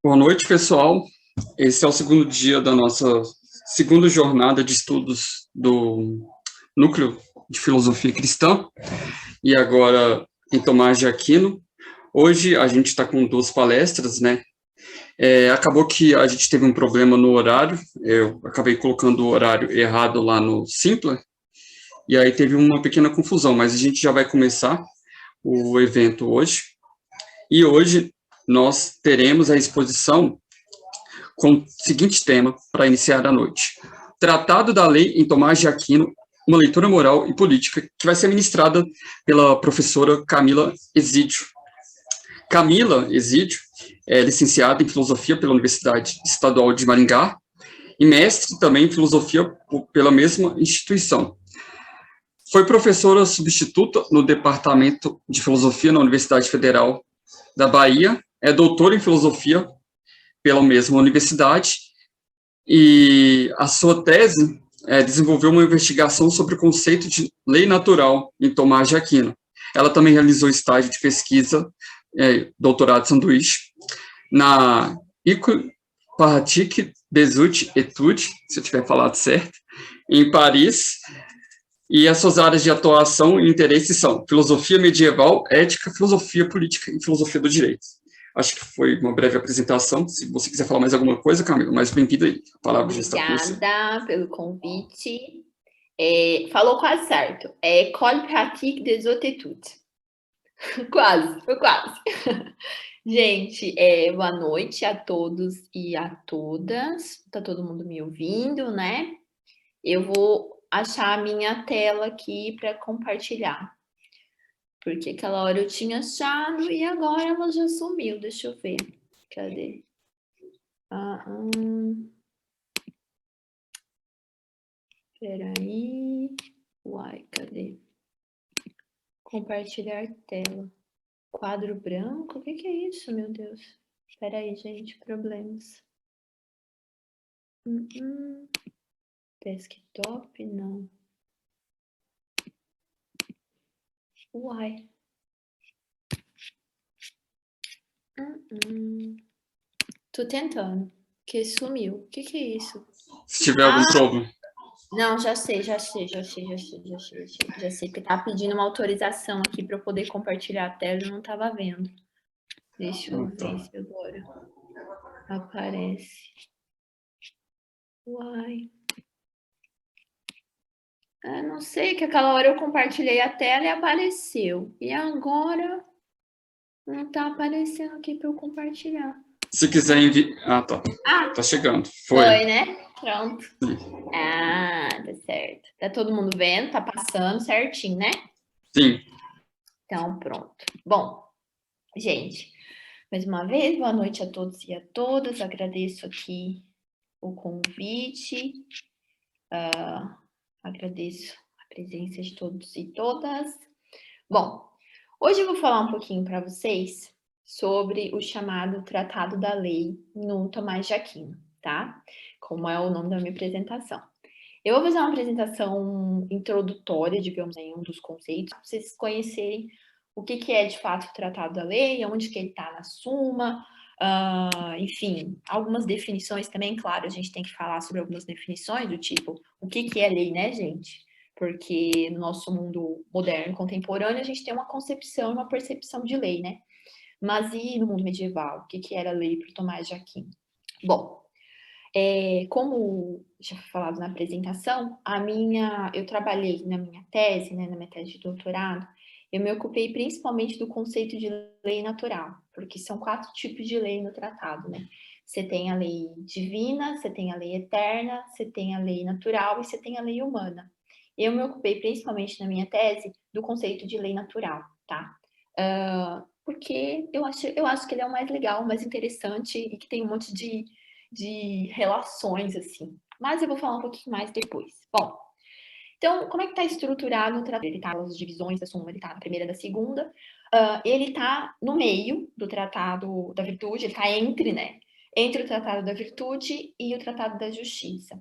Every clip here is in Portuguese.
Boa noite, pessoal. Esse é o segundo dia da nossa segunda jornada de estudos do Núcleo de Filosofia Cristã, e agora em Tomás de Aquino. Hoje a gente está com duas palestras, né? Acabou que a gente teve um problema no horário, eu acabei colocando o horário errado lá no Simpla, e aí teve uma pequena confusão, mas a gente já vai começar o evento hoje. E hoje nós teremos a exposição com o seguinte tema para iniciar a noite: Tratado da Lei em Tomás de Aquino, uma leitura moral e política, que vai ser ministrada pela professora Camila Exídio. Camila Exídio é licenciada em Filosofia pela Universidade Estadual de Maringá e mestre também em Filosofia pela mesma instituição. Foi professora substituta no Departamento de Filosofia na Universidade Federal da Bahia, é doutora em Filosofia pela mesma universidade, e a sua tese desenvolveu uma investigação sobre o conceito de lei natural em Tomás de Aquino. Ela também realizou estágio de pesquisa, doutorado de sanduíche, na École Pratique des Hautes Études, se eu tiver falado certo, em Paris, e as suas áreas de atuação e interesse são filosofia medieval, ética, filosofia política e filosofia do direito. Acho que foi uma breve apresentação. Se você quiser falar mais alguma coisa, Camila, mais bem-vinda aí. A palavra já está com você. Obrigada pelo convite. Falou quase certo. École Pratique des Hautes Études. Quase, foi quase. Gente, boa noite a todos e a todas. Tá todo mundo me ouvindo, né? Eu vou achar a minha tela aqui para compartilhar. Porque aquela hora eu tinha achado e agora ela já sumiu. Deixa eu ver. Cadê? Peraí. Uai, cadê? Compartilhar tela. Quadro branco? O que é isso, meu Deus? Espera aí, gente, problemas. Desktop, não. Uai. Tô tentando, que sumiu. O que é isso? Se tiver algum problema. Não, já sei, porque tá pedindo uma autorização aqui para eu poder compartilhar a tela e eu não tava vendo. Deixa eu ver se agora aparece. Uai. Não sei, que aquela hora eu compartilhei a tela e apareceu. E agora não tá aparecendo aqui para eu compartilhar. Se quiser enviar... tá. Tá chegando. Foi, né? Pronto. Tá certo. Tá todo mundo vendo? Tá passando certinho, né? Sim. Então, pronto. Bom, gente, mais uma vez, boa noite a todos e a todas. Agradeço aqui o convite. Agradeço a presença de todos e todas. Bom, hoje eu vou falar um pouquinho para vocês sobre o chamado Tratado da Lei no Tomás de Aquino, tá? Como é o nome da minha apresentação. Eu vou fazer uma apresentação introdutória, digamos, em um dos conceitos, para vocês conhecerem o que é de fato o Tratado da Lei, onde que ele está na Suma, enfim, algumas definições também, claro, a gente tem que falar sobre algumas definições do tipo, o que é lei, né, gente? Porque no nosso mundo moderno, contemporâneo, a gente tem uma concepção e uma percepção de lei, né? Mas e no mundo medieval? O que era lei para Tomás de Aquino? Bom, como já foi falado na apresentação, eu trabalhei na minha tese, né, na minha tese de doutorado, eu me ocupei principalmente do conceito de lei natural, porque são 4 tipos de lei no tratado, né? Você tem a lei divina, você tem a lei eterna, você tem a lei natural e você tem a lei humana. Eu me ocupei principalmente na minha tese do conceito de lei natural, tá? Porque eu acho que ele é o mais legal, o mais interessante e que tem um monte de relações, assim. Mas eu vou falar um pouquinho mais depois. Bom, então, como é que está estruturado o tratado? Ele está nas divisões da Suma, ele está na primeira e da segunda. Ele está no meio do Tratado da Virtude, ele está entre, né? Entre o Tratado da Virtude e o Tratado da Justiça.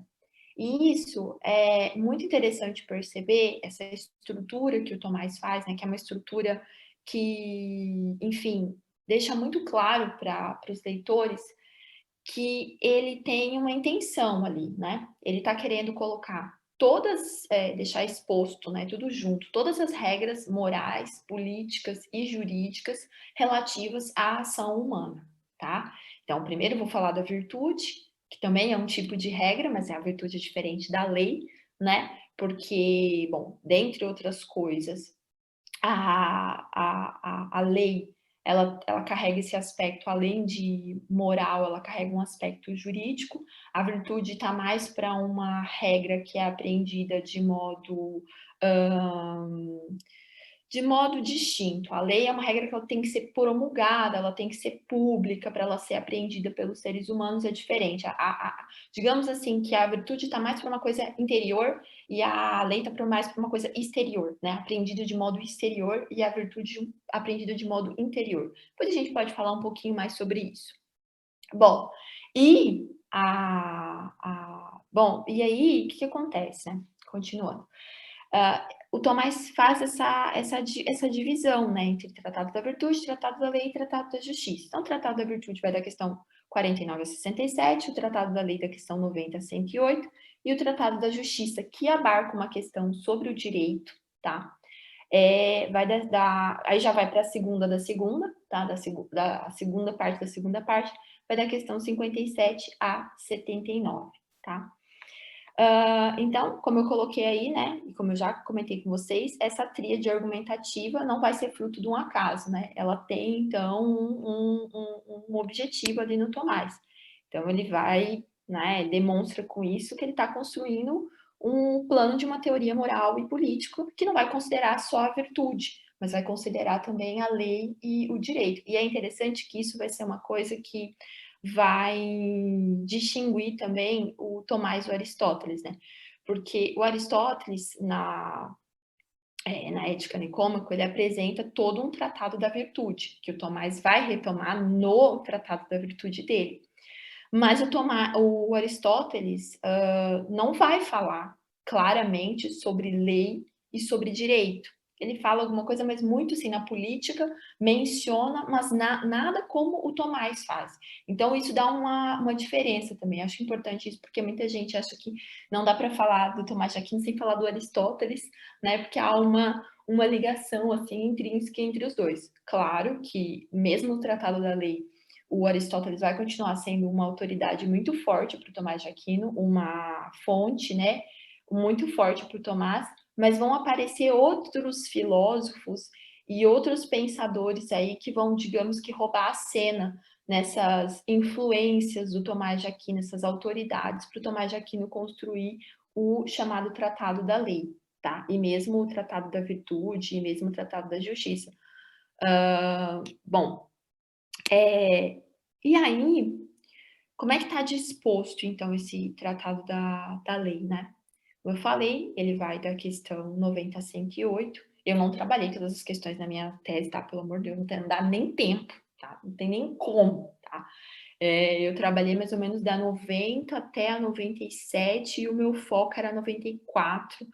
E isso é muito interessante perceber, essa estrutura que o Tomás faz, né? Que é uma estrutura que, enfim, deixa muito claro para os leitores que ele tem uma intenção ali, né? Ele está querendo colocar deixar exposto, né, tudo junto, todas as regras morais, políticas e jurídicas relativas à ação humana, tá? Então, primeiro eu vou falar da virtude, que também é um tipo de regra, mas a virtude é diferente da lei, né? Porque, bom, dentre outras coisas, a lei ela carrega esse aspecto, além de moral, ela carrega um aspecto jurídico. A virtude está mais para uma regra que é apreendida de modo distinto. A lei é uma regra que ela tem que ser promulgada, ela tem que ser pública para ela ser apreendida pelos seres humanos, é diferente. Digamos assim que a virtude está mais para uma coisa interior e a lei está mais para uma coisa exterior, né? Apreendida de modo exterior e a virtude apreendida de modo interior. Depois a gente pode falar um pouquinho mais sobre isso. Bom, e aí o que acontece, né? Continuando. O Tomás faz essa divisão, né, entre Tratado da Virtude, Tratado da Lei e Tratado da Justiça. Então, o Tratado da Virtude vai da questão 49 a 67, o Tratado da Lei da questão 90 a 108, e o Tratado da Justiça, que abarca uma questão sobre o direito, tá? Aí já vai para a segunda da segunda, tá? Da segunda parte, vai da questão 57 a 79, tá? Então, como eu coloquei aí, né, e como eu já comentei com vocês, essa tríade argumentativa não vai ser fruto de um acaso, né? Ela tem, então, um objetivo ali no Tomás. Então, ele vai, né, demonstra com isso que ele está construindo um plano de uma teoria moral e política que não vai considerar só a virtude, mas vai considerar também a lei e o direito. E é interessante que isso vai ser uma coisa que vai distinguir também o Tomás e o Aristóteles, né? Porque o Aristóteles, na Ética Nicômaco, ele apresenta todo um tratado da virtude, que o Tomás vai retomar no tratado da virtude dele. Mas o Aristóteles não vai falar claramente sobre lei e sobre direito. Ele fala alguma coisa, mas muito assim, na política, menciona, mas nada como o Tomás faz. Então, isso dá uma diferença também. Acho importante isso, porque muita gente acha que não dá para falar do Tomás de Aquino sem falar do Aristóteles, né? Porque há uma ligação assim intrínseca entre os dois. Claro que, mesmo o Tratado da Lei, o Aristóteles vai continuar sendo uma autoridade muito forte para o Tomás de Aquino, uma fonte, né, muito forte para o Tomás, mas vão aparecer outros filósofos e outros pensadores aí que vão, digamos que, roubar a cena nessas influências do Tomás de Aquino, essas autoridades, para o Tomás de Aquino construir o chamado Tratado da Lei, tá? E mesmo o Tratado da Virtude, e mesmo o Tratado da Justiça. Bom, e aí, como é que está disposto, então, esse tratado da lei, né? Como eu falei, ele vai da questão 90 a 108. Eu não trabalhei todas as questões na minha tese, tá? Pelo amor de Deus, não dá nem tempo, tá? Não tem nem como, tá? Eu trabalhei mais ou menos da 90 até a 97 e o meu foco era 94,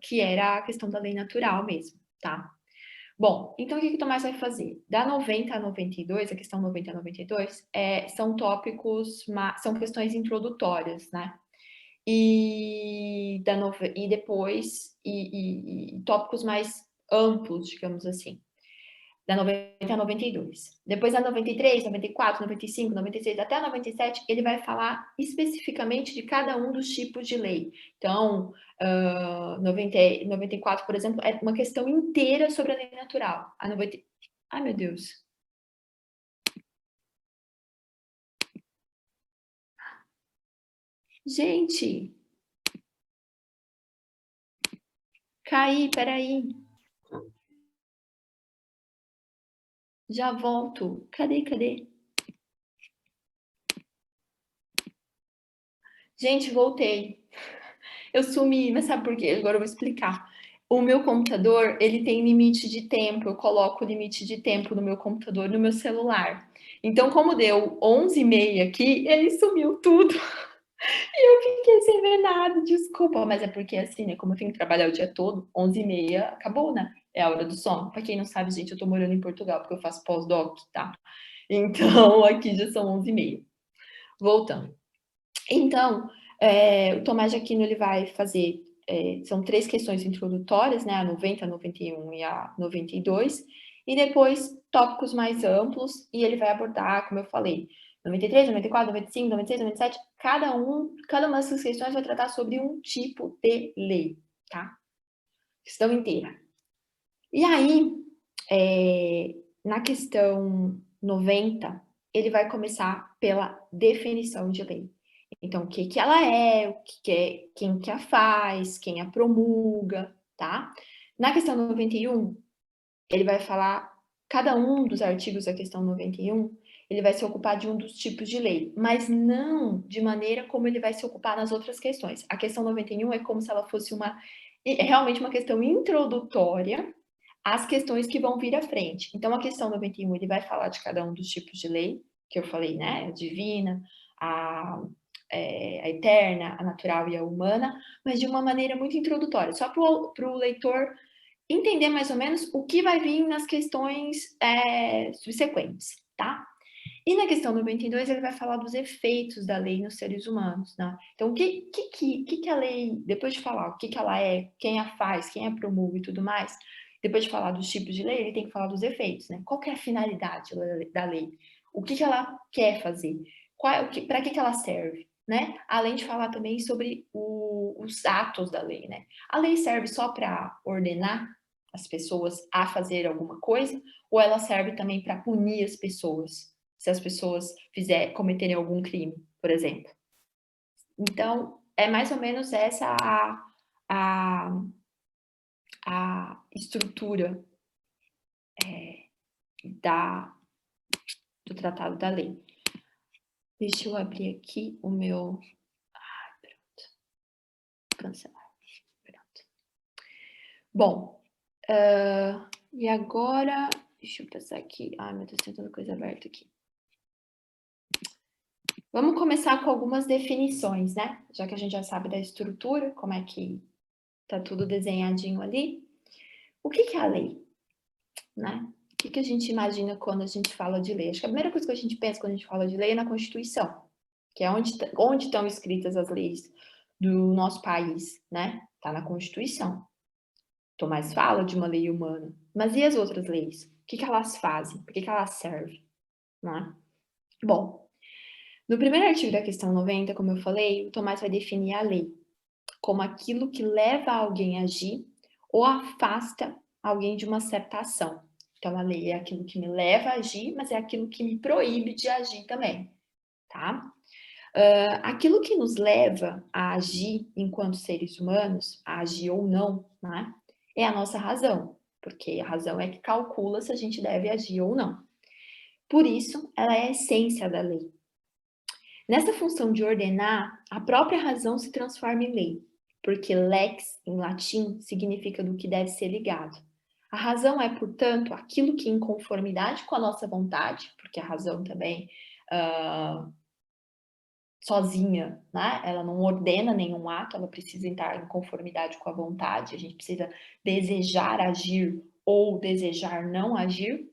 que era a questão da lei natural mesmo, tá? Bom, então o que o Tomás vai fazer? Da 90 a 92, a questão 90 a 92, são tópicos, são questões introdutórias, né? E depois, tópicos mais amplos, digamos assim, da 90 a 92. Depois da 93, 94, 95, 96, até a 97, ele vai falar especificamente de cada um dos tipos de lei. Então, 94, por exemplo, é uma questão inteira sobre a lei natural. A 90... Ai, meu Deus. Gente! Caí, peraí. Já volto. Cadê? Gente, voltei. Eu sumi, mas sabe por quê? Agora eu vou explicar. O meu computador, ele tem limite de tempo. Eu coloco o limite de tempo no meu computador, no meu celular. Então, como deu 11h30 aqui, ele sumiu tudo. E eu fiquei sem ver nada. Desculpa, mas é porque assim, né? Como eu tenho que trabalhar o dia todo, 11h30 acabou, né? É a hora do sono. Pra quem não sabe, gente, eu tô morando em Portugal, porque eu faço pós-doc, tá? Então, aqui já são 11h30. Voltando. Então, o Tomás de Aquino ele vai fazer, são 3 questões introdutórias, né, a 90, a 91 e a 92, e depois tópicos mais amplos, e ele vai abordar, como eu falei, 93, 94, 95, 96, 97, cada uma dessas questões vai tratar sobre um tipo de lei, tá? Questão inteira. E aí, na questão 90, ele vai começar pela definição de lei. Então, o que que ela é, quem que a faz, quem a promulga, tá? Na questão 91, ele vai falar, cada um dos artigos da questão 91, ele vai se ocupar de um dos tipos de lei, mas não de maneira como ele vai se ocupar nas outras questões. A questão 91 é como se ela fosse realmente uma questão introdutória às questões que vão vir à frente. Então, a questão 91, ele vai falar de cada um dos tipos de lei, que eu falei, né? A divina, a eterna, a natural e a humana, mas de uma maneira muito introdutória, só para o leitor entender mais ou menos o que vai vir nas questões subsequentes, tá? E na questão 92, ele vai falar dos efeitos da lei nos seres humanos, né? Então, o que a lei, depois de falar o que ela é, quem a faz, quem a promulga e tudo mais, depois de falar dos tipos de lei, ele tem que falar dos efeitos, né? Qual que é a finalidade da lei? O que ela quer fazer? Para que ela serve? Né? Além de falar também sobre os atos da lei, né? A lei serve só para ordenar as pessoas a fazer alguma coisa, ou ela serve também para punir as pessoas, se as pessoas cometerem algum crime, por exemplo. Então, é mais ou menos essa a estrutura do Tratado da Lei. Deixa eu abrir aqui o meu... pronto. Cancelar. Pronto. Bom, e agora... Deixa eu passar aqui. Ai, meu Deus, tem tanta coisa aberta aqui. Vamos começar com algumas definições, né? Já que a gente já sabe da estrutura, como é que tá tudo desenhadinho ali. O que é a lei? Né? O que a gente imagina quando a gente fala de lei? Acho que a primeira coisa que a gente pensa quando a gente fala de lei é na Constituição, que é onde estão escritas as leis do nosso país, né? Tá na Constituição. Tomás fala de uma lei humana. Mas e as outras leis? O que elas fazem? Por que elas servem? Né? Bom, no primeiro artigo da questão 90, como eu falei, o Tomás vai definir a lei como aquilo que leva alguém a agir ou afasta alguém de uma certa ação. Então, a lei é aquilo que me leva a agir, mas é aquilo que me proíbe de agir também, tá? Aquilo que nos leva a agir enquanto seres humanos, a agir ou não, né? É a nossa razão, porque a razão é que calcula se a gente deve agir ou não. Por isso, ela é a essência da lei. Nessa função de ordenar, a própria razão se transforma em lei, porque lex, em latim, significa do que deve ser ligado. A razão é, portanto, aquilo que, em conformidade com a nossa vontade, porque a razão também, sozinha, né? Ela não ordena nenhum ato, ela precisa estar em conformidade com a vontade, a gente precisa desejar agir ou desejar não agir.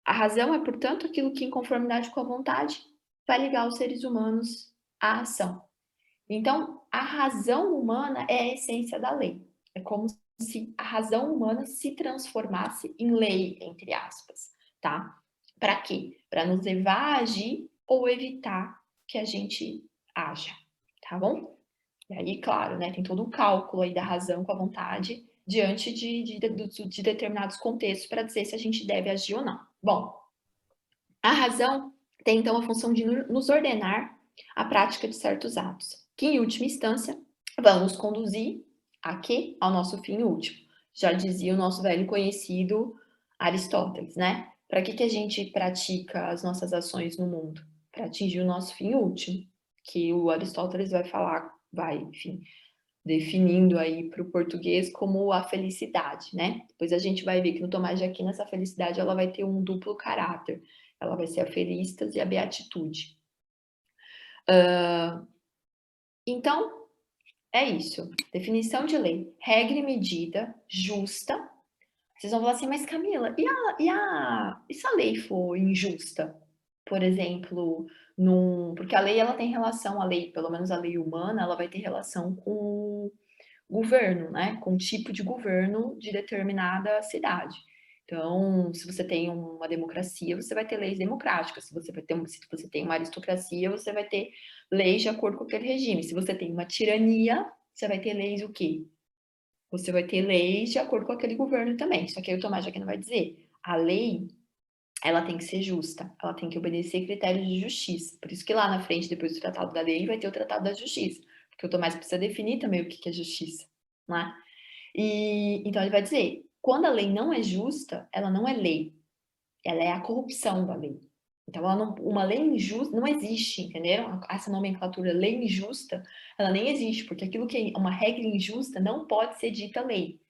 A razão é, portanto, aquilo que, em conformidade com a vontade, vai ligar os seres humanos à ação. Então, a razão humana é a essência da lei. É como se a razão humana se transformasse em lei, entre aspas, tá? Para quê? Para nos levar a agir ou evitar que a gente haja, tá bom? E aí, claro, né, tem todo o cálculo aí da razão com a vontade diante de determinados contextos para dizer se a gente deve agir ou não. Bom, a razão tem então a função de nos ordenar a prática de certos atos, que em última instância vão nos conduzir a quê? Ao nosso fim último. Já dizia o nosso velho conhecido Aristóteles, né? Para que a gente pratica as nossas ações no mundo? Para atingir o nosso fim último, que o Aristóteles vai falar, enfim, definindo aí para o português como a felicidade, né? Depois a gente vai ver que no Tomás de Aquino essa felicidade ela vai ter um duplo caráter. Ela vai ser a felicitas e a beatitude. Então, é isso. Definição de lei. Regra e medida justa, Vocês vão falar assim: "Mas Camila, e se a lei for injusta?". Por exemplo, porque a lei ela tem relação, a lei, pelo menos a lei humana, ela vai ter relação com o governo, né, com o tipo de governo de determinada cidade. Então, se você tem uma democracia, você vai ter leis democráticas, se você tem uma aristocracia, você vai ter leis de acordo com aquele regime. Se você tem uma tirania, você vai ter leis o quê? Você vai ter leis de acordo com aquele governo também. Só que aí o Tomás de Aquino vai dizer: a lei, ela tem que ser justa, ela tem que obedecer critérios de justiça. Por isso que lá na frente, depois do Tratado da Lei, vai ter o Tratado da Justiça, porque o Tomás precisa definir também o que é justiça, né? E então ele vai dizer: quando a lei não é justa, ela não é lei, ela é a corrupção da lei. Então, uma lei injusta não existe, entenderam? Essa nomenclatura lei injusta, ela nem existe, porque aquilo que é uma regra injusta não pode ser dita lei.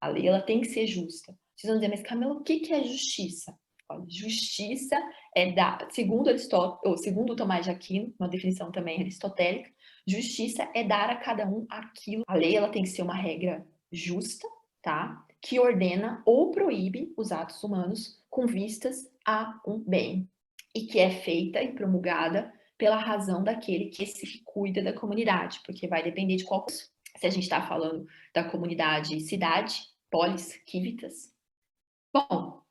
A lei ela tem que ser justa. Vocês vão dizer, mas Camila, o que é justiça? Olha, justiça é dar, segundo Aristóteles, ou segundo Tomás de Aquino, uma definição também aristotélica, justiça é dar a cada um aquilo. A lei ela tem que ser uma regra justa, tá? Que ordena ou proíbe os atos humanos com vistas a um bem e que é feita e promulgada pela razão daquele que se cuida da comunidade, porque vai depender de qual. Se a gente está falando da comunidade cidade, polis, civitas. Bom,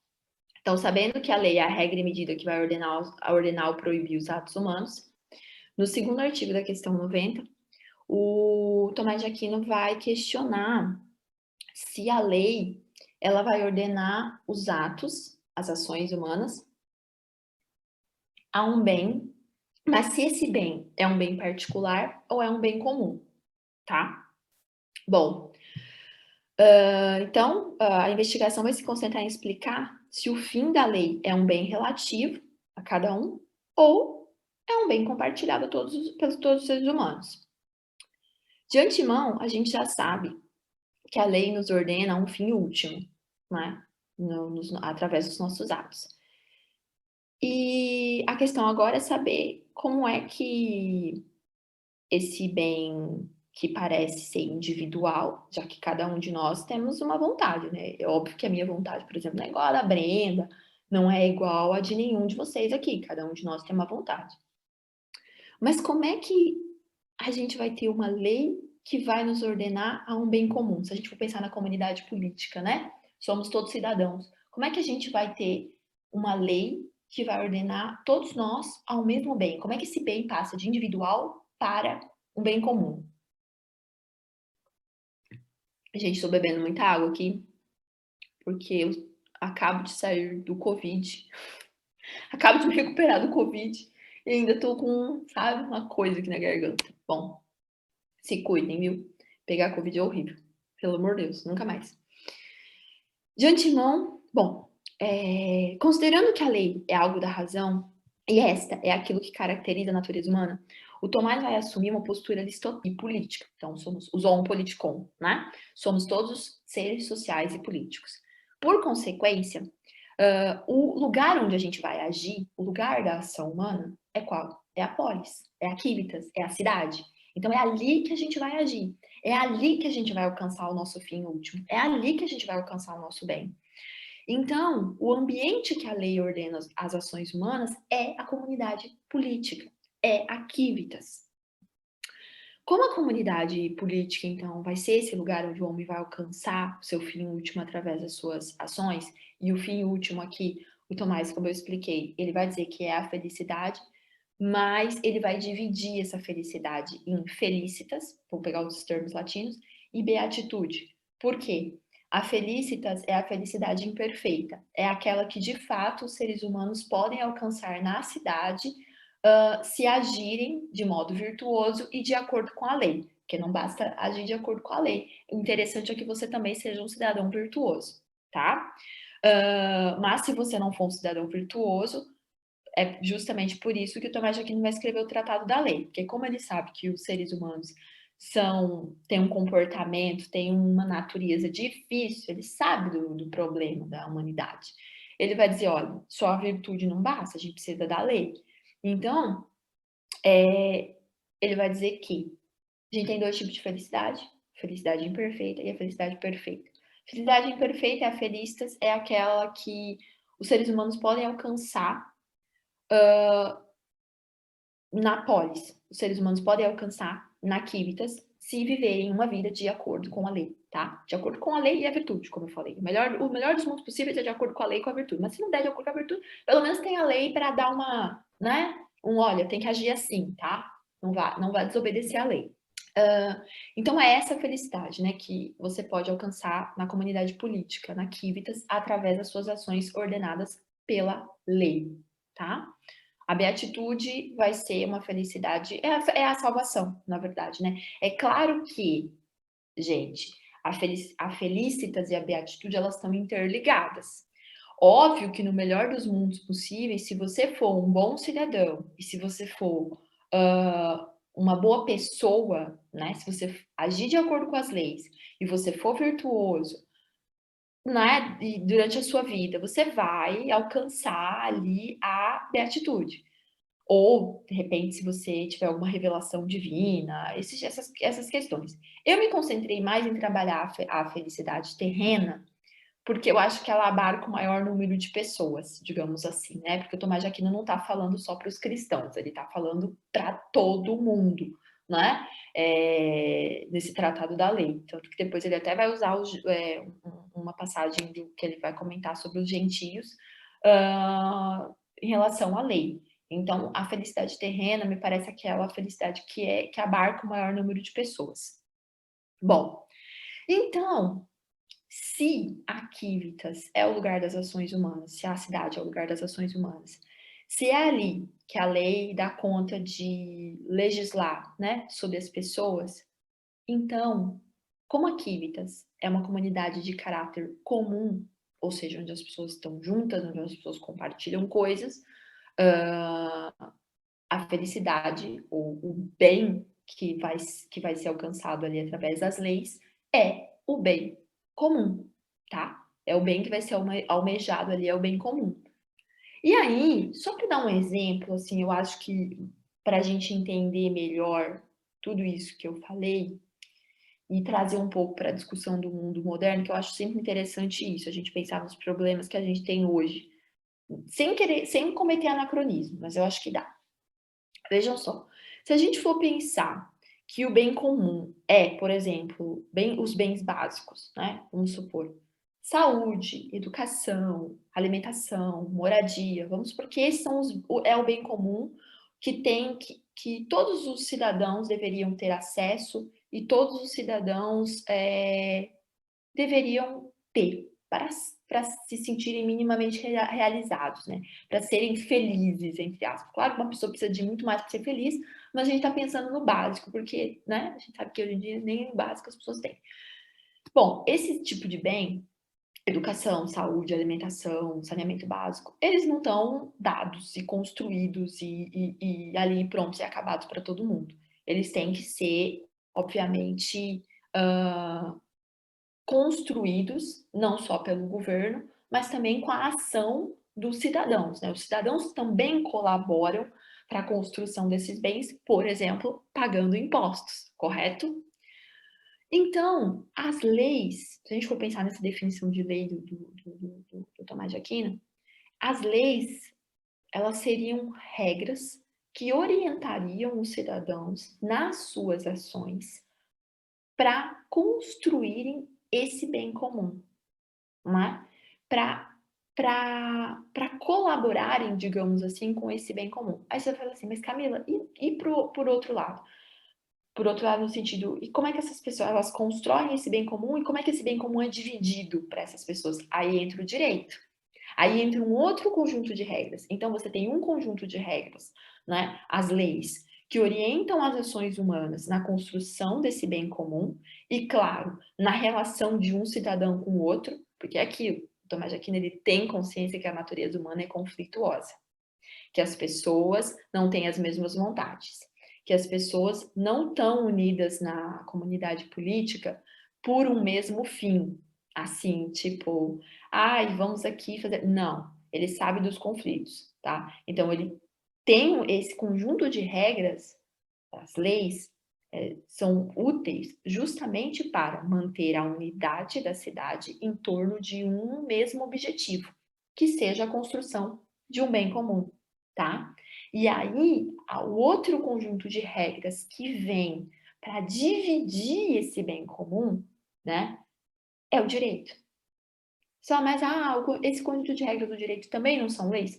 então sabendo que a lei é a regra e medida que vai ordenar ou proibir os atos humanos, no segundo artigo da questão 90, o Tomás de Aquino vai questionar se a lei ela vai ordenar os atos, as ações humanas, a um bem, mas se esse bem é um bem particular ou é um bem comum, tá? Bom, então, a investigação vai se concentrar em explicar se o fim da lei é um bem relativo a cada um ou é um bem compartilhado pelos todos os seres humanos. De antemão, a gente já sabe que a lei nos ordena um fim último, né? Através dos nossos atos. E a questão agora é saber como é que esse bem que parece ser individual, já que cada um de nós temos uma vontade, né? É óbvio que a minha vontade, por exemplo, não é igual a da Brenda, não é igual a de nenhum de vocês aqui, cada um de nós tem uma vontade. Mas como é que a gente vai ter uma lei que vai nos ordenar a um bem comum? Se a gente for pensar na comunidade política, né? Somos todos cidadãos. Como é que a gente vai ter uma lei que vai ordenar todos nós ao mesmo bem? Como é que esse bem passa de individual para um bem comum? Gente, estou bebendo muita água aqui, porque eu acabo de sair do Covid. Acabo de me recuperar do Covid e ainda estou com, sabe, uma coisa aqui na garganta. Bom, se cuidem, viu? Pegar Covid é horrível. Pelo amor de Deus, nunca mais. De antemão, bom, considerando que a lei é algo da razão, e esta é aquilo que caracteriza a natureza humana, o Tomás vai assumir uma postura aristotélica e política. Então, somos os homo politikon, né? Somos todos seres sociais e políticos. Por consequência, o lugar onde a gente vai agir, o lugar da ação humana, é qual? É a polis, é a civitas, é a cidade. Então, é ali que a gente vai agir. É ali que a gente vai alcançar o nosso fim último. É ali que a gente vai alcançar o nosso bem. Então, o ambiente que a lei ordena as ações humanas é a comunidade política, é a civitas. Como a comunidade política, então, vai ser esse lugar onde o homem vai alcançar o seu fim último através das suas ações, e o fim último aqui, o Tomás, como eu expliquei, ele vai dizer que é a felicidade, mas ele vai dividir essa felicidade em felicitas, vou pegar os termos latinos, e beatitude. Por quê? A felicitas é a felicidade imperfeita, é aquela que de fato os seres humanos podem alcançar na cidade se agirem de modo virtuoso e de acordo com a lei, porque não basta agir de acordo com a lei. O interessante é que você também seja um cidadão virtuoso, tá? Mas se você não for um cidadão virtuoso, é justamente por isso que o Tomás de Aquino vai escrever o Tratado da Lei, porque como ele sabe que os seres humanos têm um comportamento, têm uma natureza difícil, ele sabe do problema da humanidade. Ele vai dizer, olha, só a virtude não basta, a gente precisa da lei. Então, ele vai dizer que a gente tem dois tipos de felicidade, felicidade imperfeita e a felicidade perfeita. Felicidade imperfeita é a felicitas, é aquela que os seres humanos podem alcançar na polis. Os seres humanos podem alcançar na civitas se viverem uma vida de acordo com a lei, tá? De acordo com a lei e a virtude, como eu falei. O melhor dos mundos possíveis é de acordo com a lei e com a virtude. Mas se não der de acordo com a virtude, pelo menos tem a lei para dar uma, né? Olha, tem que agir assim, tá? Não vai desobedecer a lei. Então é essa felicidade, né, que você pode alcançar na comunidade política, na civitas, através das suas ações ordenadas pela lei, tá? A beatitude vai ser uma felicidade, é a salvação, na verdade, né? É claro que, gente, a felicitas e a beatitude, elas estão interligadas. Óbvio que no melhor dos mundos possíveis, se você for um bom cidadão e se você for uma boa pessoa, né? Se você agir de acordo com as leis e você for virtuoso, né? E durante a sua vida, você vai alcançar ali a beatitude. Ou, de repente, se você tiver alguma revelação divina, essas questões. Eu me concentrei mais em trabalhar a felicidade terrena, porque eu acho que ela abarca o maior número de pessoas, digamos assim, né? Porque o Tomás de Aquino não está falando só para os cristãos, ele está falando para todo mundo, né? Nesse tratado da lei. Tanto que depois ele até vai usar uma passagem que ele vai comentar sobre os gentios em relação à lei. Então, a felicidade terrena me parece aquela felicidade que abarca o maior número de pessoas. Bom, então, se a civitas é o lugar das ações humanas, se a cidade é o lugar das ações humanas, se é ali que a lei dá conta de legislar, né, sobre as pessoas, então, como a civitas é uma comunidade de caráter comum, ou seja, onde as pessoas estão juntas, onde as pessoas compartilham coisas, a felicidade, ou o bem que vai ser alcançado ali através das leis, é o bem comum, tá? É o bem que vai ser almejado ali, é o bem comum. E aí, só para dar um exemplo, assim, eu acho que para a gente entender melhor tudo isso que eu falei e trazer um pouco para a discussão do mundo moderno, que eu acho sempre interessante isso, a gente pensar nos problemas que a gente tem hoje, sem cometer anacronismo, mas eu acho que dá. Vejam só, se a gente for pensar que o bem comum é, por exemplo, os bens básicos, né? Vamos supor, saúde, educação, alimentação, moradia, vamos supor que esses são é o bem comum que todos os cidadãos deveriam ter acesso e todos os cidadãos deveriam ter para se sentirem minimamente realizados, né? Para serem felizes, entre aspas. Claro que uma pessoa precisa de muito mais para ser feliz, mas a gente está pensando no básico, porque, né? A gente sabe que hoje em dia nem o básico as pessoas têm. Bom, esse tipo de bem, educação, saúde, alimentação, saneamento básico, eles não estão dados e construídos e ali prontos e acabados para todo mundo. Eles têm que ser, obviamente, construídos não só pelo governo, mas também com a ação dos cidadãos, né? Os cidadãos também colaboram para a construção desses bens, por exemplo, pagando impostos, correto? Então, as leis, se a gente for pensar nessa definição de lei do Tomás de Aquino, as leis, elas seriam regras que orientariam os cidadãos nas suas ações para construírem esse bem comum, né? Para colaborarem, digamos assim, com esse bem comum. Aí você fala assim, mas Camila, e por outro lado? Por outro lado, no sentido, e como é que essas pessoas elas constroem esse bem comum e como é que esse bem comum é dividido para essas pessoas? Aí entra o direito. Aí entra um outro conjunto de regras. Então, você tem um conjunto de regras, né? As leis, que orientam as ações humanas na construção desse bem comum e, claro, na relação de um cidadão com o outro, porque é aquilo, o Tomás de Aquino ele tem consciência que a natureza humana é conflituosa, que as pessoas não têm as mesmas vontades, que as pessoas não estão unidas na comunidade política por um mesmo fim, assim, tipo, ai, vamos aqui fazer. Não, ele sabe dos conflitos, tá? Então, ele tem esse conjunto de regras, as leis, são úteis justamente para manter a unidade da cidade em torno de um mesmo objetivo, que seja a construção de um bem comum, tá? E aí, o outro conjunto de regras que vem para dividir esse bem comum, né, é o direito. Só, mas esse conjunto de regras do direito também não são leis?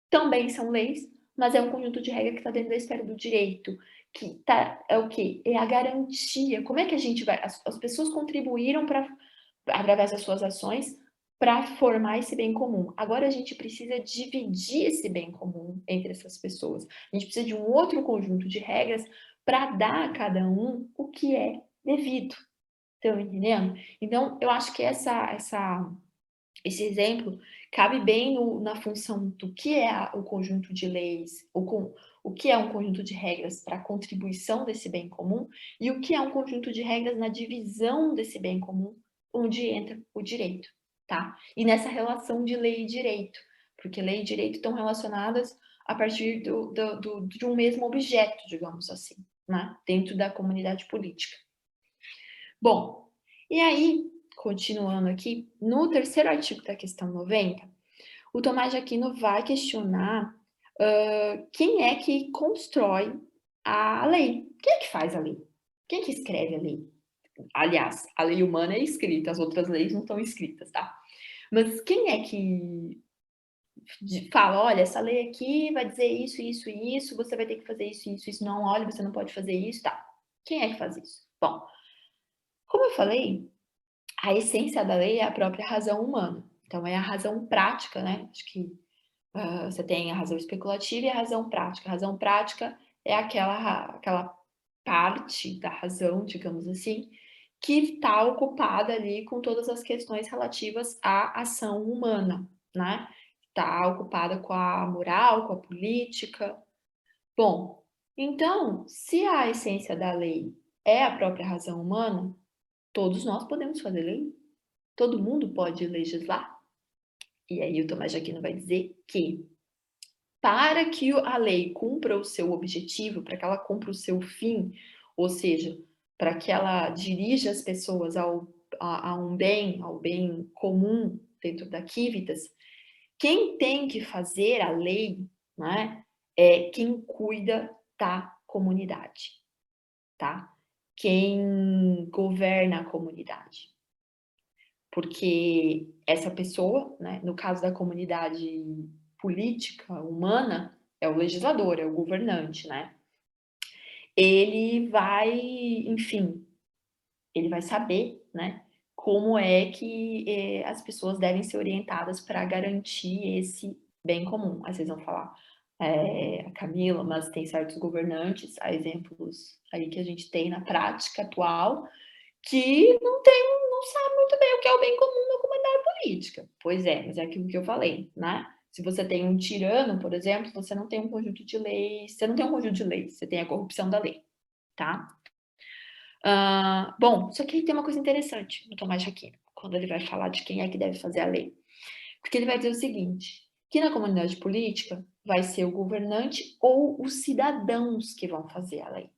Também são leis, mas é um conjunto de regra que está dentro da esfera do direito, que tá, é o quê? É a garantia. Como é que a gente vai... As pessoas contribuíram para, através das suas ações, para formar esse bem comum. Agora a gente precisa dividir esse bem comum entre essas pessoas. A gente precisa de um outro conjunto de regras para dar a cada um o que é devido. Estão entendendo? Então, eu acho que esse exemplo cabe bem na função do que é o conjunto de leis, o que é um conjunto de regras para a contribuição desse bem comum e o que é um conjunto de regras na divisão desse bem comum, onde entra o direito, tá? E nessa relação de lei e direito, porque lei e direito estão relacionadas a partir de um mesmo objeto, digamos assim, né? Dentro da comunidade política. Bom, e aí, continuando aqui, no terceiro artigo da questão 90, o Tomás de Aquino vai questionar quem é que constrói a lei. Quem é que faz a lei? Quem é que escreve a lei? Aliás, a lei humana é escrita, as outras leis não estão escritas, tá? Mas quem é que fala, olha, essa lei aqui vai dizer isso, isso e isso, você vai ter que fazer isso, isso, isso, não, olha, você não pode fazer isso, tá? Quem é que faz isso? Bom, como eu falei, a essência da lei é a própria razão humana. Então, é a razão prática, né? Acho que você tem a razão especulativa e a razão prática. A razão prática é aquela parte da razão, digamos assim, que está ocupada ali com todas as questões relativas à ação humana, né? Está ocupada com a moral, com a política. Bom, então, se a essência da lei é a própria razão humana, todos nós podemos fazer lei. Todo mundo pode legislar? E aí o Tomás de Aquino vai dizer que para que a lei cumpra o seu objetivo, para que ela cumpra o seu fim, ou seja, para que ela dirija as pessoas ao bem comum dentro da Civitas, quem tem que fazer a lei, né, é quem cuida da comunidade, tá? Quem governa a comunidade. Porque essa pessoa, né, no caso da comunidade política humana, é o legislador, é o governante, né? Ele vai, enfim, ele vai saber, né, como é que as pessoas devem ser orientadas para garantir esse bem comum. Aí vocês vão falar, a Camila, mas tem certos governantes, há exemplos aí que a gente tem na prática atual, que não sabe muito bem o que é o bem comum na comunidade política. Pois é, mas é aquilo que eu falei, né? Se você tem um tirano, por exemplo, você não tem um conjunto de leis, você não tem um conjunto de leis, você tem a corrupção da lei, tá? Bom, só que aí tem uma coisa interessante no Tomás de Aquino, quando ele vai falar de quem é que deve fazer a lei. Porque ele vai dizer o seguinte, que na comunidade política vai ser o governante ou os cidadãos que vão fazer a lei.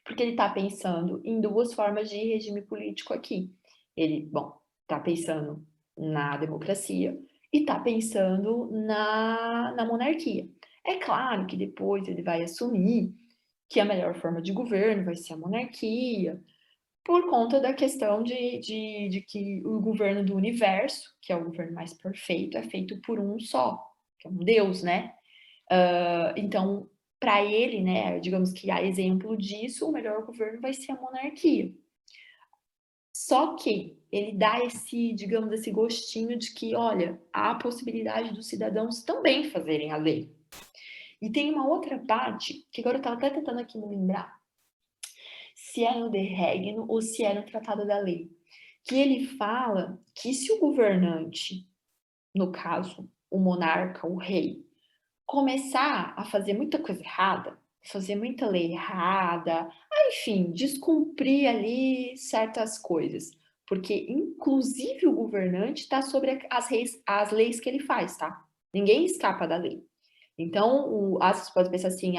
Porque ele está pensando em duas formas de regime político aqui. Ele, bom, está pensando na democracia e está pensando na monarquia. É claro que depois ele vai assumir que a melhor forma de governo vai ser a monarquia, por conta da questão de que o governo do universo, que é o governo mais perfeito, é feito por um só, que é um Deus, né? Então, para ele, né, digamos que a exemplo disso, o melhor governo vai ser a monarquia. Só que ele dá esse, digamos, esse gostinho de que, olha, há a possibilidade dos cidadãos também fazerem a lei. E tem uma outra parte, que agora eu estava até tentando aqui me lembrar, se é no De Regno ou se é no Tratado da Lei, que ele fala que se o governante, no caso, o monarca, o rei, começar a fazer muita coisa errada, fazer muita lei errada, enfim, descumprir ali certas coisas. Porque, inclusive, o governante está sobre as leis que ele faz, tá? Ninguém escapa da lei. Então, você pode pensar assim,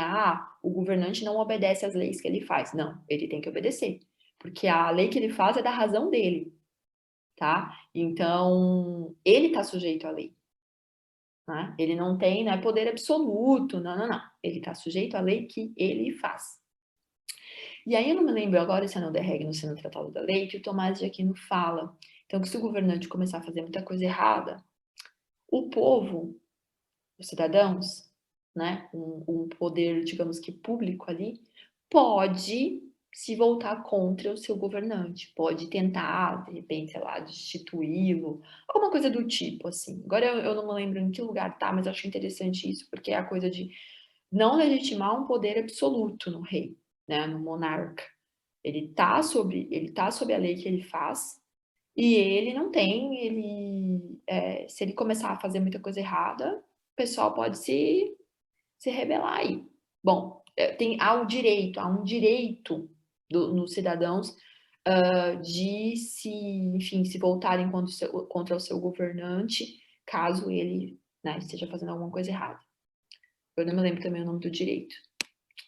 o governante não obedece às leis que ele faz. Não, ele tem que obedecer, porque a lei que ele faz é da razão dele, tá? Então, ele está sujeito à lei, né? Ele não é poder absoluto, não, não, não. Ele está sujeito à lei que ele faz. E aí eu não me lembro agora se é no Der Regno ou se é no Tratado da Lei, que o Tomás de Aquino fala, então, que se o governante começar a fazer muita coisa errada, o povo, os cidadãos, né, um poder, digamos que público ali, pode se voltar contra o seu governante, pode tentar, de repente, sei lá, destituí-lo, alguma coisa do tipo, assim. Agora eu não me lembro em que lugar tá, mas eu acho interessante isso, porque é a coisa de não legitimar um poder absoluto no rei, né, no monarca. Ele tá sob a lei que ele faz, e ele não tem, se ele começar a fazer muita coisa errada, o pessoal pode se rebelar aí. Bom, há um direito nos cidadãos de enfim, se voltarem contra o seu governante, caso ele, né, esteja fazendo alguma coisa errada. Eu não me lembro também o nome do direito,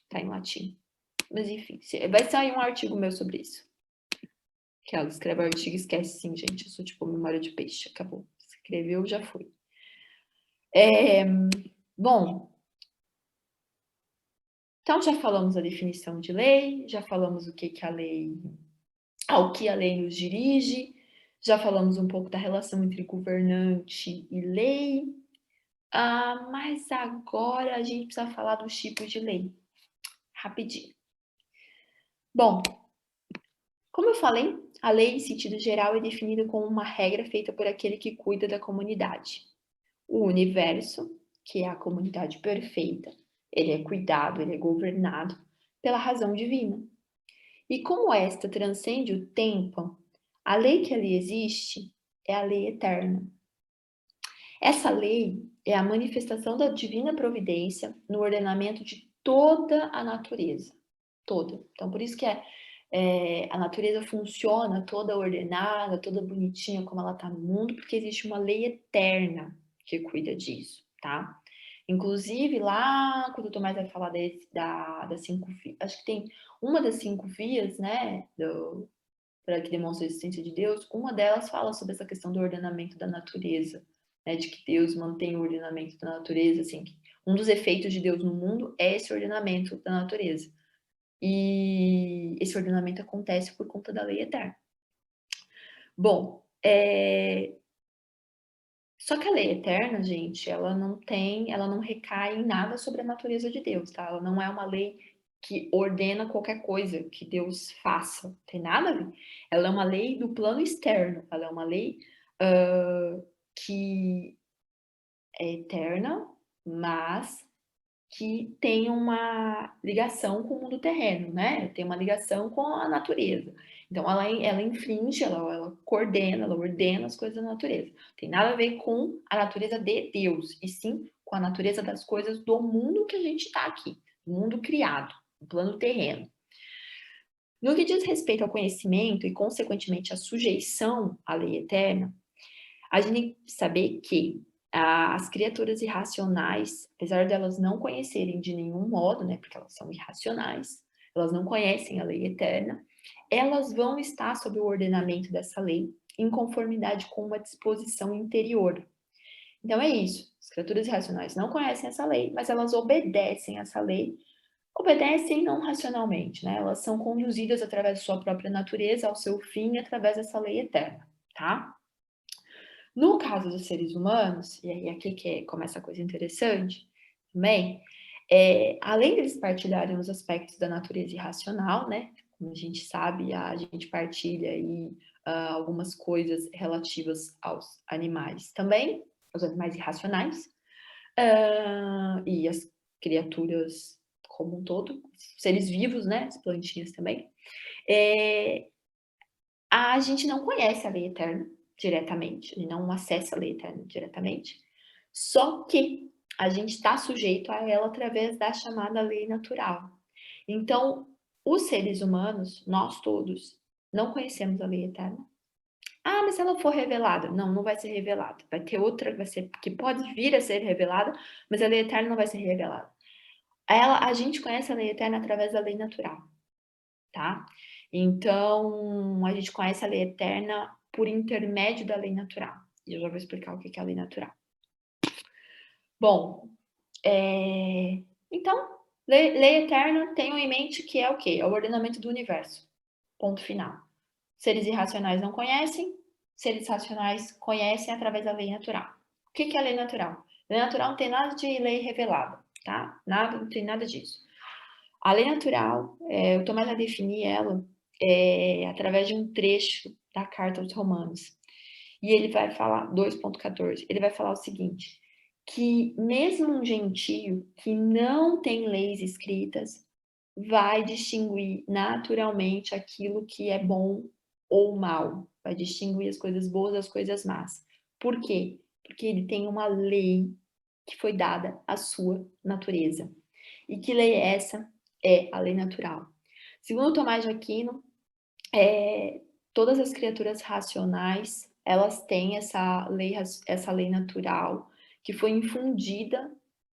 tá em latim. Mas enfim, vai sair um artigo meu sobre isso. Que ela escreve o artigo e esquece, sim, gente. Eu sou tipo memória de peixe, acabou. Escreveu, já foi. Bom, então já falamos a definição de lei, já falamos ao que a lei nos dirige, já falamos um pouco da relação entre governante e lei, mas agora a gente precisa falar dos tipos de lei, rapidinho. Bom, como eu falei, a lei, em sentido geral, é definida como uma regra feita por aquele que cuida da comunidade. O universo, que é a comunidade perfeita, ele é cuidado, ele é governado pela razão divina. E como esta transcende o tempo, a lei que ali existe é a lei eterna. Essa lei é a manifestação da divina providência no ordenamento de toda a natureza. Toda. Então, por isso que a natureza funciona toda ordenada, toda bonitinha como ela está no mundo, porque existe uma lei eterna que cuida disso, tá? Inclusive, lá, quando o Tomás vai falar das 5 vias, acho que tem uma das 5 vias, né, para que demonstra a existência de Deus, uma delas fala sobre essa questão do ordenamento da natureza, né, de que Deus mantém o ordenamento da natureza, assim, que um dos efeitos de Deus no mundo é esse ordenamento da natureza. E esse ordenamento acontece por conta da lei eterna. Bom, só que a lei eterna, gente, ela não recai em nada sobre a natureza de Deus, tá? Ela não é uma lei que ordena qualquer coisa que Deus faça, tem nada a ver. Ela é uma lei do plano externo, ela é uma lei que é eterna, mas que tem uma ligação com o mundo terreno, né? Tem uma ligação com a natureza. Então, ela infringe, ela coordena, ela ordena as coisas da natureza. Tem nada a ver com a natureza de Deus, e sim com a natureza das coisas do mundo que a gente está aqui, o mundo criado, o plano terreno. No que diz respeito ao conhecimento e, consequentemente, à sujeição à lei eterna, a gente tem que saber que as criaturas irracionais, apesar de elas não conhecerem de nenhum modo, né, porque elas são irracionais, elas não conhecem a lei eterna, elas vão estar sob o ordenamento dessa lei em conformidade com uma disposição interior. Então é isso, as criaturas irracionais não conhecem essa lei, mas elas obedecem essa lei, obedecem não racionalmente, né? Elas são conduzidas através de sua própria natureza ao seu fim através dessa lei eterna, tá? No caso dos seres humanos, e aí aqui que começa a coisa interessante também, além deles partilharem os aspectos da natureza irracional, né? Como a gente sabe, a gente partilha aí algumas coisas relativas aos animais também, os animais irracionais, e as criaturas como um todo, seres vivos, né? As plantinhas também. A gente não conhece a lei eterna diretamente, ele não acessa a lei eterna diretamente, só que a gente está sujeito a ela através da chamada lei natural. Então, os seres humanos, nós todos, não conhecemos a lei eterna, Ah, mas se ela for revelada? Não, não vai ser revelada. Vai ter outra, vai ser, que pode vir a ser revelada, mas a lei eterna não vai ser revelada. A gente conhece a lei eterna através da lei natural, tá? Então, a gente conhece a lei eterna por intermédio da lei natural. E eu já vou explicar o que é a lei natural. Bom, então, lei eterna, tenham em mente que é o quê? É o ordenamento do universo. Ponto final. Seres irracionais não conhecem, seres racionais conhecem através da lei natural. O que é a lei natural? Lei natural não tem nada de lei revelada, tá? Nada, não tem nada disso. A lei natural, o Tomás vai definir ela através de um trecho da Carta aos Romanos. E ele vai falar, 2.14, ele vai falar o seguinte, que mesmo um gentio que não tem leis escritas, vai distinguir naturalmente aquilo que é bom ou mal, vai distinguir as coisas boas das coisas más. Por quê? Porque ele tem uma lei que foi dada à sua natureza. E que lei é essa? É a lei natural. Segundo Tomás de Aquino, todas as criaturas racionais, elas têm essa lei natural que foi infundida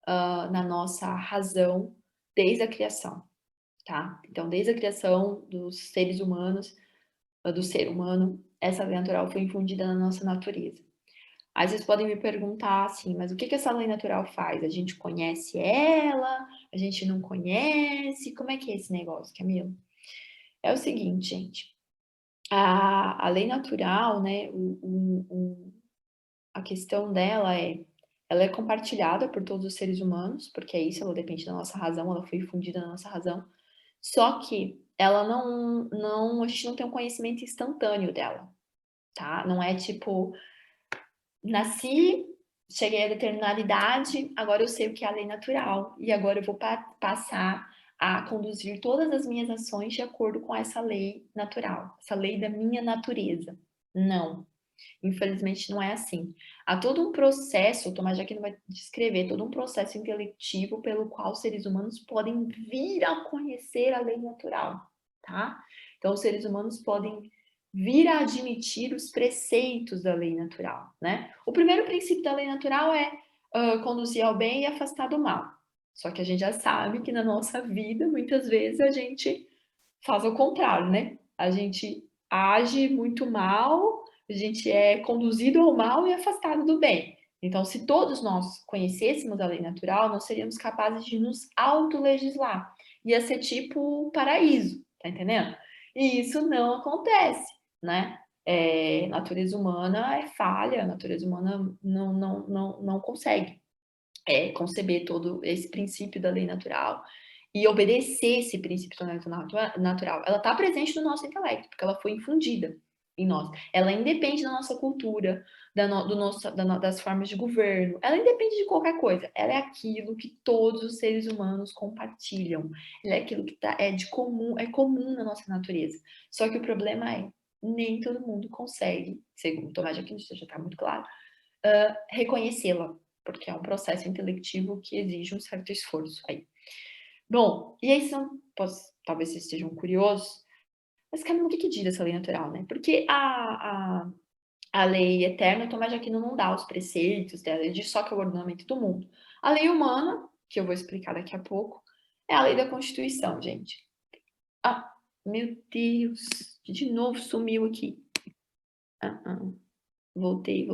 na nossa razão desde a criação, tá? Então, desde a criação dos seres humanos, do ser humano, essa lei natural foi infundida na nossa natureza. Aí vocês podem me perguntar assim, mas o que essa lei natural faz? A gente conhece ela? A gente não conhece? Como é que é esse negócio, Camila? É o seguinte, gente. A lei natural, né, a questão dela ela é compartilhada por todos os seres humanos, porque é isso, ela depende da nossa razão, ela foi infundida na nossa razão, só que ela a gente não tem um conhecimento instantâneo dela, tá? Não é tipo, nasci, cheguei a determinada idade, agora eu sei o que é a lei natural, e agora eu vou passar a conduzir todas as minhas ações de acordo com essa lei natural, essa lei da minha natureza. Não, infelizmente não é assim. Há todo um processo, o Tomás de Aquino vai descrever, todo um processo intelectivo pelo qual os seres humanos podem vir a conhecer a lei natural, tá? Então, os seres humanos podem vir a admitir os preceitos da lei natural, né? O primeiro princípio da lei natural é conduzir ao bem e afastar do mal. Só que a gente já sabe que na nossa vida, muitas vezes, a gente faz o contrário, né? A gente age muito mal, a gente é conduzido ao mal e afastado do bem. Então, se todos nós conhecêssemos a lei natural, nós seríamos capazes de nos autolegislar. Ia ser tipo um paraíso, tá entendendo? E isso não acontece, né? A natureza humana é falha, a natureza humana não consegue conceber todo esse princípio da lei natural e obedecer esse princípio da lei natural. Ela está presente no nosso intelecto, porque ela foi infundida em nós. Ela independe da nossa cultura, das formas de governo, ela independe de qualquer coisa. Ela é aquilo que todos os seres humanos compartilham. Ela é aquilo que é comum na nossa natureza. Só que o problema é, nem todo mundo consegue, segundo Tomás de Aquino, isso já está muito claro, reconhecê-la, porque é um processo intelectivo que exige um certo esforço aí. Bom, e aí talvez vocês estejam curiosos, mas Camila, o que diz essa lei natural, né? Porque a lei eterna, Tomás de Aquino não dá os preceitos dela, ele diz só que é o ordenamento do mundo. A lei humana, que eu vou explicar daqui a pouco, é a lei da Constituição, gente. Ah, meu Deus, de novo sumiu aqui. Voltei.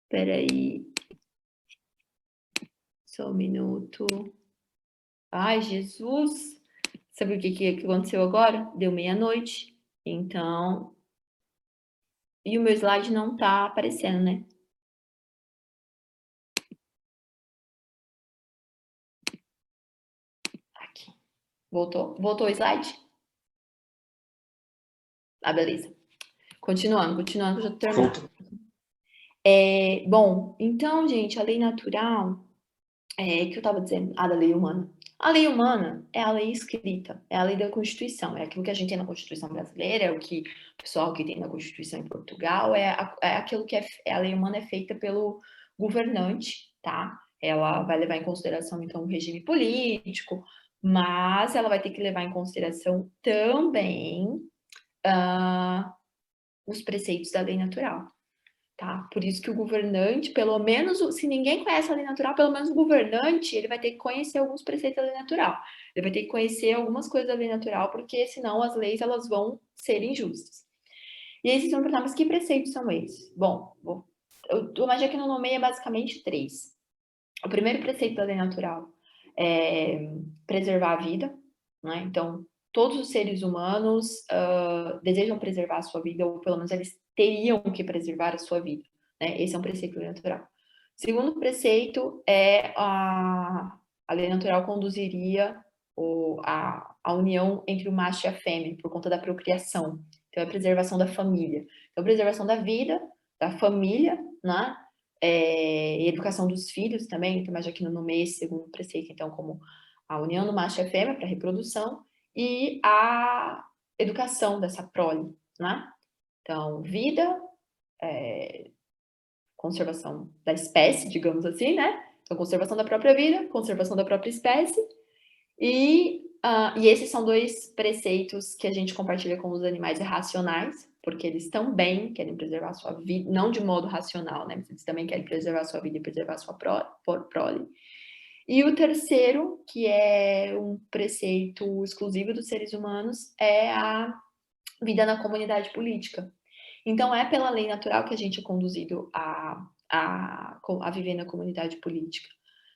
Peraí. Só um minuto. Ai, Jesus! Sabe o que aconteceu agora? Deu meia-noite. Então. E o meu slide não tá aparecendo, né? Aqui. Voltou? Voltou o slide? Ah, beleza. Continuando, que eu já tô terminando. Bom, então, gente, a lei natural, que eu tava dizendo, da lei humana. A lei humana é a lei escrita, é a lei da Constituição, é aquilo que a gente tem na Constituição brasileira, é o que o pessoal que tem na Constituição em Portugal, é aquilo que a lei humana é feita pelo governante, tá? Ela vai levar em consideração, então, o regime político, mas ela vai ter que levar em consideração também os preceitos da lei natural, tá? Por isso que o governante, pelo menos, se ninguém conhece a lei natural, pelo menos o governante, ele vai ter que conhecer alguns preceitos da lei natural. Ele vai ter que conhecer algumas coisas da lei natural, porque senão as leis elas vão ser injustas. E aí vocês vão perguntar, mas que preceitos são esses? Bom, o Tomás de Aquino nomeia basicamente 3. O primeiro preceito da lei natural é preservar a vida, né? Então, todos os seres humanos desejam preservar a sua vida, ou pelo menos eles teriam que preservar a sua vida, né? Esse é um preceito da lei natural. Segundo preceito é a lei natural conduziria a união entre o macho e a fêmea, por conta da procriação. Então, é a preservação da família. Então, a preservação da vida, da família, né? E educação dos filhos também, então, mas aqui no meio, segundo preceito, então, como a união do macho e a fêmea para reprodução e a educação dessa prole, né? Então, vida, conservação da espécie, digamos assim, né? Então, conservação da própria vida, conservação da própria espécie, e esses são 2 preceitos que a gente compartilha com os animais irracionais, porque eles também querem preservar a sua vida, não de modo racional, né? Mas eles também querem preservar a sua vida e preservar a sua prole. E o terceiro, que é um preceito exclusivo dos seres humanos, é a vida na comunidade política. Então, é pela lei natural que a gente é conduzido a viver na comunidade política.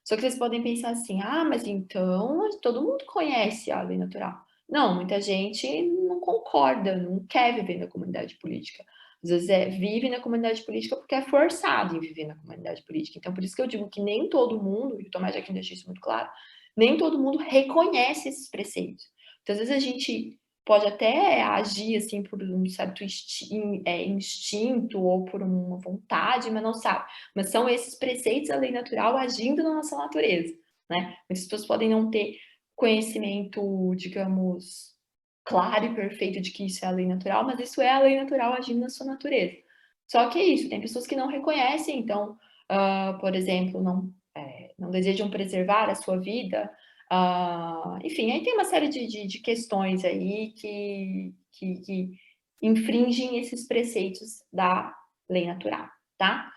Só que vocês podem pensar assim, mas então todo mundo conhece a lei natural. Não, muita gente não concorda, não quer viver na comunidade política. Às vezes vive na comunidade política porque é forçado em viver na comunidade política. Então, por isso que eu digo que nem todo mundo, e o Tomás de Aquino deixa isso muito claro, nem todo mundo reconhece esses preceitos. Então, às vezes a gente pode até agir assim por um certo instinto ou por uma vontade, mas não sabe. Mas são esses preceitos da lei natural agindo na nossa natureza, né? Muitas pessoas podem não ter conhecimento, digamos, claro e perfeito de que isso é a lei natural, mas isso é a lei natural agindo na sua natureza. Só que é isso, tem pessoas que não reconhecem, então, por exemplo, não desejam preservar a sua vida, enfim, aí tem uma série de questões aí que infringem esses preceitos da lei natural, tá?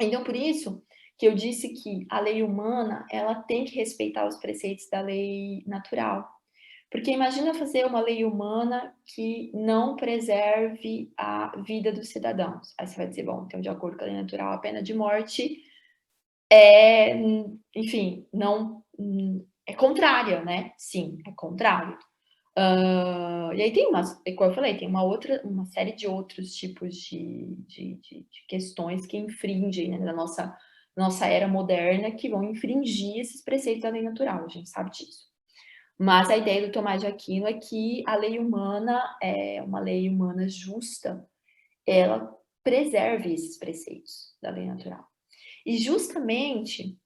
Então, por isso que eu disse que a lei humana, ela tem que respeitar os preceitos da lei natural. Porque imagina fazer uma lei humana que não preserve a vida dos cidadãos. Aí você vai dizer, bom, então, de acordo com a lei natural, a pena de morte enfim, não é contrária, né? Sim, é contrário. E aí tem como eu falei, tem uma série de outros tipos de questões que infringem, né, na nossa era moderna, que vão infringir esses preceitos da lei natural, a gente sabe disso. Mas a ideia do Tomás de Aquino é que a lei humana é uma lei humana justa, ela preserve esses preceitos da lei natural. E justamente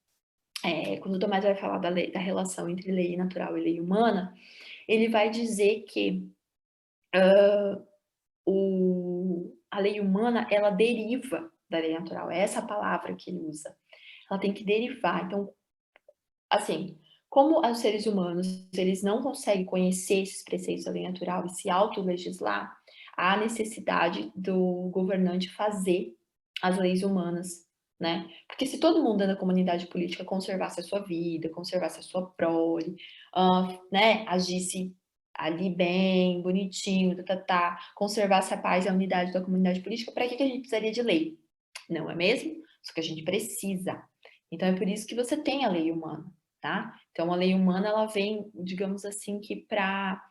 quando o Tomás vai falar da relação entre lei natural e lei humana, ele vai dizer que a lei humana, ela deriva da lei natural, é essa a palavra que ele usa. Ela tem que derivar. Então, assim, como os seres humanos, eles não conseguem conhecer esses preceitos da lei natural e se autolegislar, há necessidade do governante fazer as leis humanas, né? Porque se todo mundo na comunidade política conservasse a sua vida, conservasse a sua prole, né, agisse ali bem, bonitinho, conservasse a paz e a unidade da comunidade política, para que a gente precisaria de lei? Não é mesmo? Só que a gente precisa. Então, é por isso que você tem a lei humana, tá? Então, a lei humana, ela vem, digamos assim, que para...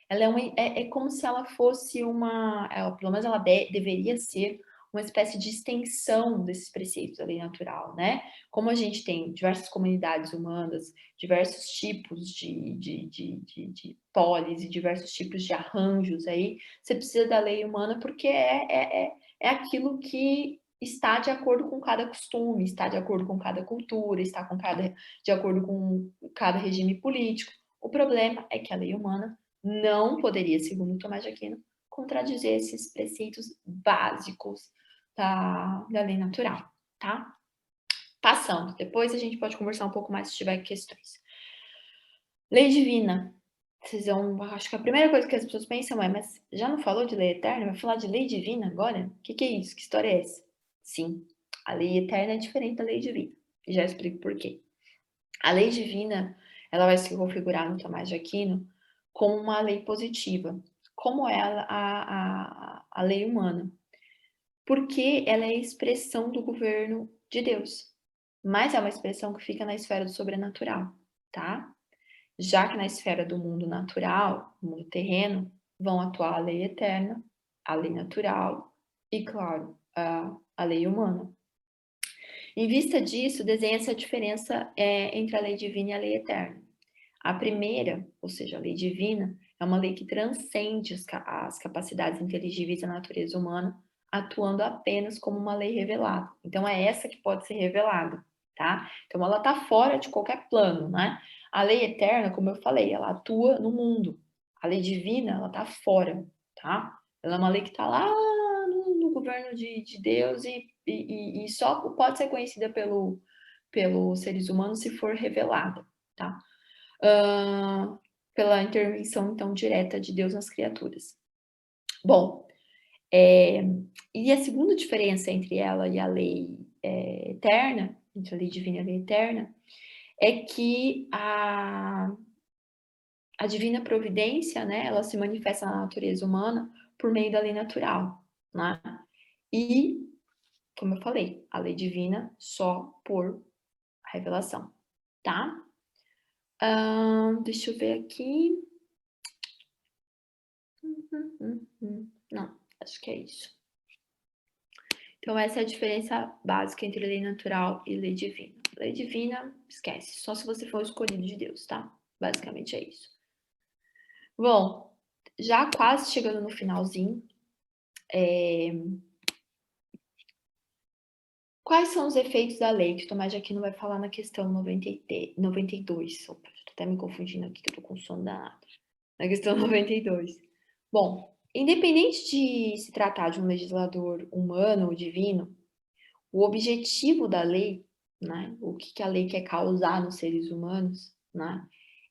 Ela é como se ela fosse pelo menos ela deveria ser uma espécie de extensão desses preceitos da lei natural, né? Como a gente tem diversas comunidades humanas, diversos tipos de polis e diversos tipos de arranjos aí, você precisa da lei humana porque é aquilo que está de acordo com cada costume, está de acordo com cada cultura, está de acordo com cada regime político. O problema é que a lei humana não poderia, segundo Tomás de Aquino, contradizer esses preceitos básicos da lei natural, tá? Passando, depois a gente pode conversar um pouco mais se tiver questões. Lei divina. acho que a primeira coisa que as pessoas pensam é: "Mas já não falou de lei eterna? Vai falar de lei divina agora? O que é isso? Que história é essa?". Sim, a lei eterna é diferente da lei divina, e já explico por quê. A lei divina, ela vai se configurar no Tomás de Aquino como uma lei positiva, como é a lei humana, porque ela é a expressão do governo de Deus, mas é uma expressão que fica na esfera do sobrenatural, tá? Já que na esfera do mundo natural, no mundo terreno, vão atuar a lei eterna, a lei natural e, claro, a lei humana. Em vista disso, desenha-se a diferença entre a lei divina e a lei eterna. A primeira, ou seja, a lei divina, é uma lei que transcende as capacidades inteligíveis da natureza humana, atuando apenas como uma lei revelada. Então, é essa que pode ser revelada, tá? Então, ela está fora de qualquer plano, né? A lei eterna, como eu falei, ela atua no mundo. A lei divina, ela está fora, tá? Ela é uma lei que está lá no governo de Deus e só pode ser conhecida pelos seres humanos se for revelada, tá? Pela intervenção, então, direta de Deus nas criaturas. Bom, e a segunda diferença entre ela e a lei eterna, entre a lei divina e a lei eterna, é que a divina providência, né, ela se manifesta na natureza humana por meio da lei natural, né? E, como eu falei, a lei divina só por revelação, tá? Deixa eu ver aqui. Não, acho que é isso. Então, essa é a diferença básica entre lei natural e lei divina. Lei divina, esquece, só se você for escolhido de Deus, tá? Basicamente é isso. Bom, já quase chegando no finalzinho, quais são os efeitos da lei? Que o Tomás de Aquino vai falar na questão 92. Opa, estou até me confundindo aqui, que eu tô com sono danado. Na questão 92. Bom, independente de se tratar de um legislador humano ou divino, o objetivo da lei, né, o que a lei quer causar nos seres humanos, né,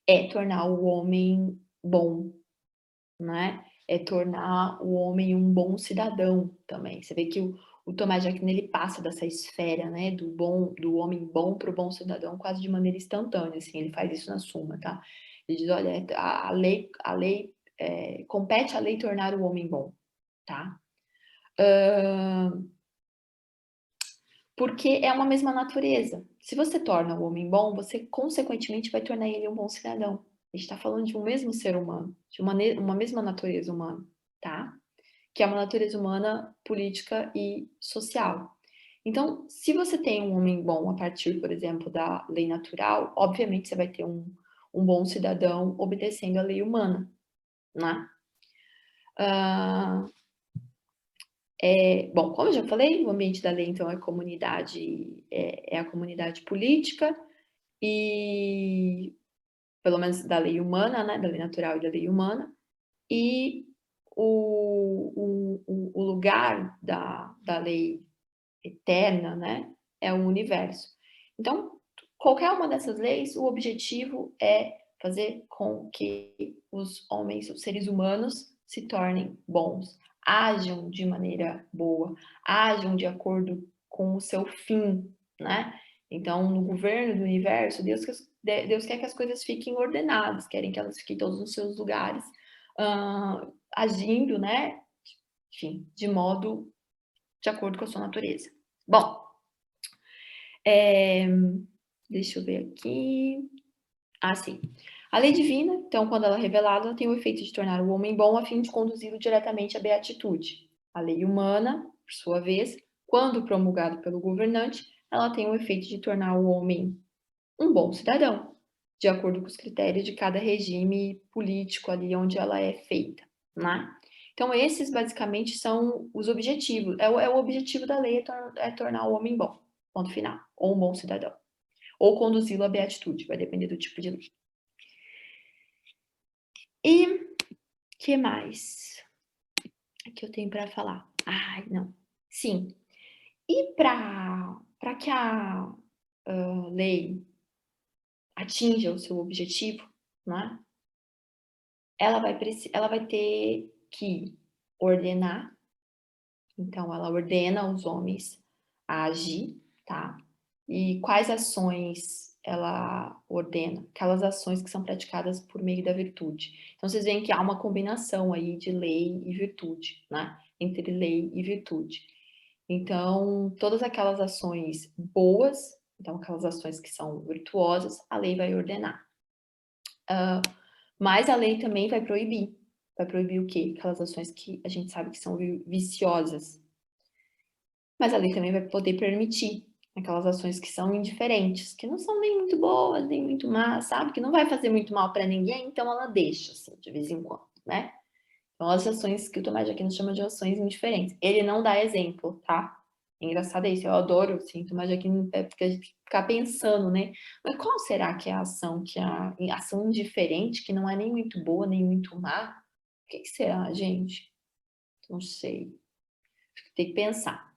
é tornar o homem bom, né, é tornar o homem um bom cidadão também. Você vê que o Tomás de Aquino, ele passa dessa esfera, né, do homem bom para o bom cidadão quase de maneira instantânea, assim, ele faz isso na Suma, tá? Ele diz, olha, compete à lei tornar o homem bom, tá? Porque é uma mesma natureza. Se você torna o homem bom, você consequentemente vai tornar ele um bom cidadão. A gente está falando de um mesmo ser humano, de uma mesma natureza humana, tá? Que é uma natureza humana política e social. Então, se você tem um homem bom a partir, por exemplo, da lei natural, obviamente você vai ter um bom cidadão obedecendo a lei humana, né? Bom, como eu já falei, o ambiente da lei, então, é a comunidade política e, pelo menos da lei humana, né, da lei natural e da lei humana, e o lugar da lei eterna, né, é o universo. Então, qualquer uma dessas leis, o objetivo é fazer com que os homens, os seres humanos, se tornem bons, ajam de maneira boa, ajam de acordo com o seu fim, né? Então, no governo do universo, Deus quer que as coisas fiquem ordenadas, querem que elas fiquem todos nos seus lugares, agindo, né? Enfim, de modo de acordo com a sua natureza. Bom, deixa eu ver aqui. Sim. A lei divina, então, quando ela é revelada, ela tem o efeito de tornar o homem bom a fim de conduzi-lo diretamente à beatitude. A lei humana, por sua vez, quando promulgada pelo governante, ela tem o efeito de tornar o homem um bom cidadão, de acordo com os critérios de cada regime político ali onde ela é feita, né? Então, esses basicamente são os objetivos. O objetivo da lei é tornar o homem bom, ponto final, ou um bom cidadão. Ou conduzi-lo à beatitude, vai depender do tipo de lei. E que mais que eu tenho para falar? Ai, não. Sim. E para que a lei atinja o seu objetivo, né? ela vai ter que ordenar, então ela ordena os homens a agir, tá? E quais ações ela ordena? Aquelas ações que são praticadas por meio da virtude. Então vocês veem que há uma combinação aí de lei e virtude, né? Entre lei e virtude. Então, todas aquelas ações boas, então aquelas ações que são virtuosas, a lei vai ordenar. Mas a lei também vai proibir. Vai proibir o quê? Aquelas ações que a gente sabe que são viciosas. Mas a lei também vai poder permitir aquelas ações que são indiferentes, que não são nem muito boas, nem muito más, sabe? Que não vai fazer muito mal para ninguém, então ela deixa, assim, de vez em quando, né? Então, as ações que o Tomás de Aquino chama de ações indiferentes. Ele não dá exemplo, tá? Engraçado isso, eu adoro, assim, Tomás de Aquino, porque a gente fica pensando, né? Mas qual será que é a ação, ação indiferente, que não é nem muito boa, nem muito má? O que será, gente? Não sei. Tem que pensar.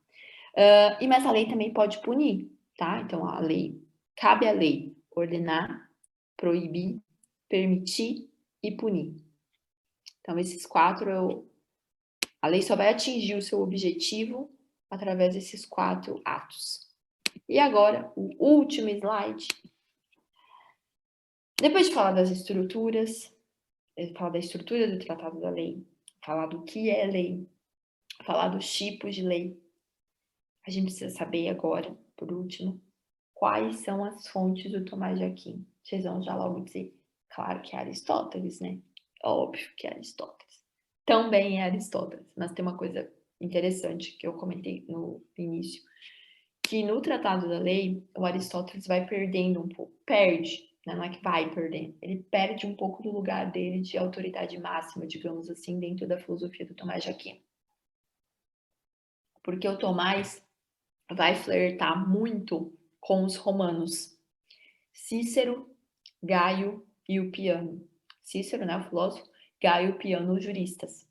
Mas a lei também pode punir, tá? Então, cabe à lei ordenar, proibir, permitir e punir. Então, esses 4, a lei só vai atingir o seu objetivo através desses 4 atos. E agora, o último slide. Depois de falar das estruturas, falar da estrutura do Tratado da Lei, falar do que é lei, falar dos tipos de lei, a gente precisa saber agora, por último, quais são as fontes do Tomás de Aquino. Vocês vão já logo dizer, claro que é Aristóteles, né? Óbvio que é Aristóteles. Também é Aristóteles, mas tem uma coisa interessante que eu comentei no início, que no Tratado da Lei, o Aristóteles vai perdendo um pouco, perde, né? Não é que vai perdendo, ele perde um pouco do lugar dele de autoridade máxima, digamos assim, dentro da filosofia do Tomás de Aquino. Porque o Tomás vai flertar muito com os romanos. Cícero, Gaio e o Piano. Cícero, né, o filósofo, Gaio e o Piano, os juristas.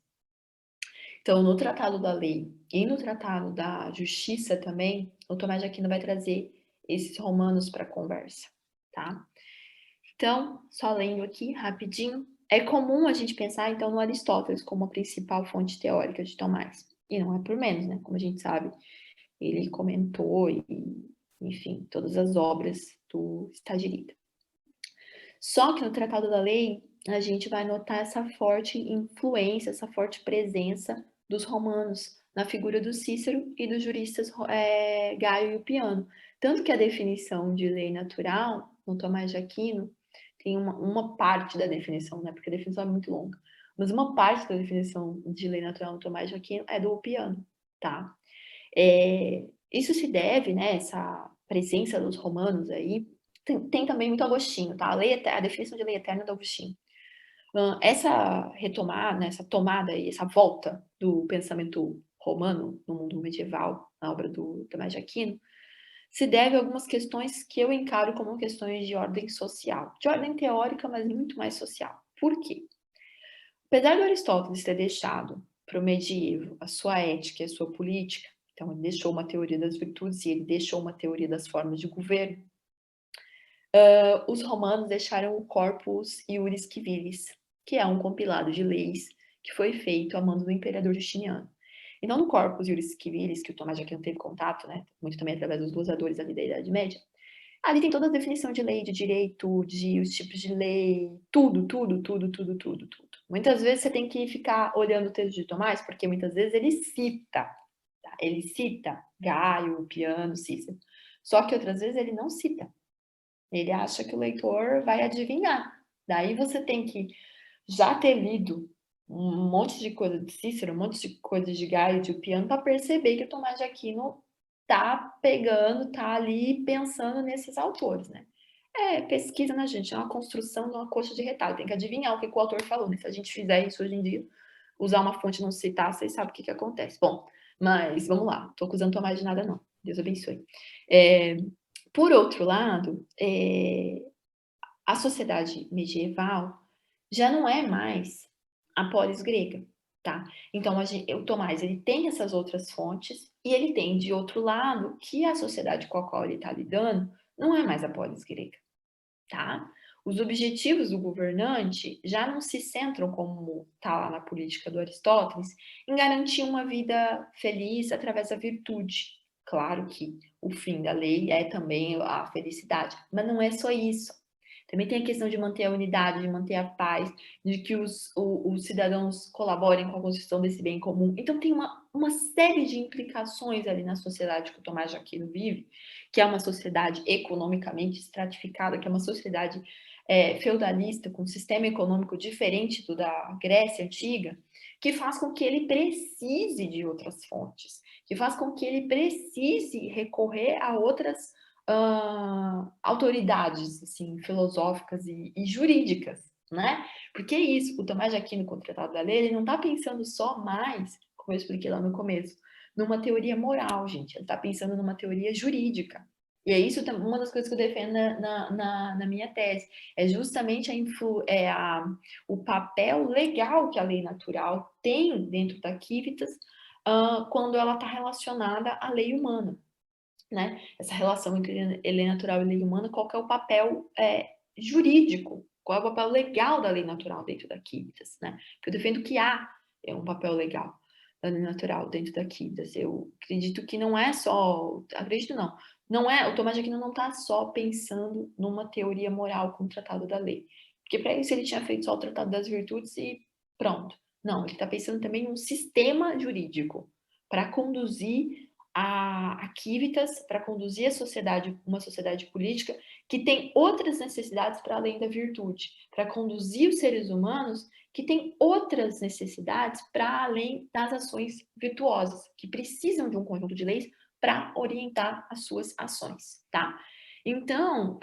Então, no Tratado da Lei e no Tratado da Justiça também, o Tomás de Aquino vai trazer esses romanos para a conversa, tá? Então, só lendo aqui rapidinho, é comum a gente pensar, então, no Aristóteles como a principal fonte teórica de Tomás. E não é por menos, né? Como a gente sabe, ele comentou e, enfim, todas as obras do Estagirita. Só que no Tratado da Lei, a gente vai notar essa forte influência, essa forte presença dos romanos na figura do Cícero e dos juristas Gaio e o Piano. Tanto que a definição de lei natural, no Tomás de Aquino, tem uma parte da definição, né? Porque a definição é muito longa. Mas uma parte da definição de lei natural no Tomás de Aquino é do Piano, tá? Isso se deve, né, essa presença dos romanos aí, tem também muito Agostinho, tá? A definição de lei eterna do Agostinho. Essa retomada, né, essa tomada e essa volta do pensamento romano no mundo medieval, na obra do Tomás de Aquino, se deve a algumas questões que eu encaro como questões de ordem social, de ordem teórica, mas muito mais social. Por quê? Apesar do Aristóteles ter deixado para o medievo a sua ética e a sua política, então ele deixou uma teoria das virtudes e ele deixou uma teoria das formas de governo, os romanos deixaram o Corpus Iuris Civilis, que é um compilado de leis que foi feito a mando do imperador Justiniano. Então, no Corpus Iuris Civilis, que o Tomás de Aquino teve contato, né, muito também através dos glosadores ali da Idade Média, ali tem toda a definição de lei, de direito, de os tipos de lei, tudo, tudo, tudo, tudo, tudo, tudo. Muitas vezes você tem que ficar olhando o texto de Tomás, porque muitas vezes ele cita, tá? Ele cita Gaio, Piano, Cícero. Só que outras vezes ele não cita. Ele acha que o leitor vai adivinhar. Daí você tem que já ter lido um monte de coisa de Cícero, um monte de coisa de Gaio, de Piano, para perceber que o Tomás de Aquino tá pegando, tá ali pensando nesses autores, né? Pesquisa, né, gente? É uma construção de uma coxa de retalho. Tem que adivinhar o que o autor falou, né? Se a gente fizer isso hoje em dia, usar uma fonte e não citar, vocês sabem o que acontece. Bom, mas vamos lá. Não tô acusando Tomás de nada, não. Deus abençoe. Por outro lado, a sociedade medieval já não é mais a polis grega, tá? Então, o Tomás, ele tem essas outras fontes e ele tem, de outro lado, que a sociedade com a qual ele está lidando não é mais a polis grega, tá? Os objetivos do governante já não se centram, como está lá na política do Aristóteles, em garantir uma vida feliz através da virtude. Claro que o fim da lei é também a felicidade, mas não é só isso. Também tem a questão de manter a unidade, de manter a paz, de que os cidadãos colaborem com a construção desse bem comum. Então tem uma série de implicações ali na sociedade que o Tomás de Aquino vive, que é uma sociedade economicamente estratificada, que é uma sociedade feudalista, com um sistema econômico diferente do da Grécia Antiga, que faz com que ele precise de outras fontes, que faz com que ele precise recorrer a outras autoridades assim, filosóficas e jurídicas, né? Porque é isso, o Tomás de Aquino, com o Tratado da Lei, ele não está pensando só mais, como eu expliquei lá no começo, numa teoria moral, gente, ele está pensando numa teoria jurídica. E é isso uma das coisas que eu defendo na minha tese, é justamente o papel legal que a lei natural tem dentro da Civitas quando ela está relacionada à lei humana. Né? Essa relação entre lei natural e lei humana, qual que é o papel jurídico, qual é o papel legal da lei natural dentro da Civitas, né? Porque eu defendo que há um papel legal da lei natural dentro da Civitas. Eu acredito que não é só, acredito não é, o Tomás de Aquino não está só pensando numa teoria moral com o Tratado da Lei, porque para isso ele tinha feito só o Tratado das Virtudes e pronto. Não, ele está pensando também em um sistema jurídico para conduzir a Civitas, para conduzir a sociedade, uma sociedade política que tem outras necessidades para além da virtude, para conduzir os seres humanos que têm outras necessidades para além das ações virtuosas, que precisam de um conjunto de leis para orientar as suas ações, tá? Então,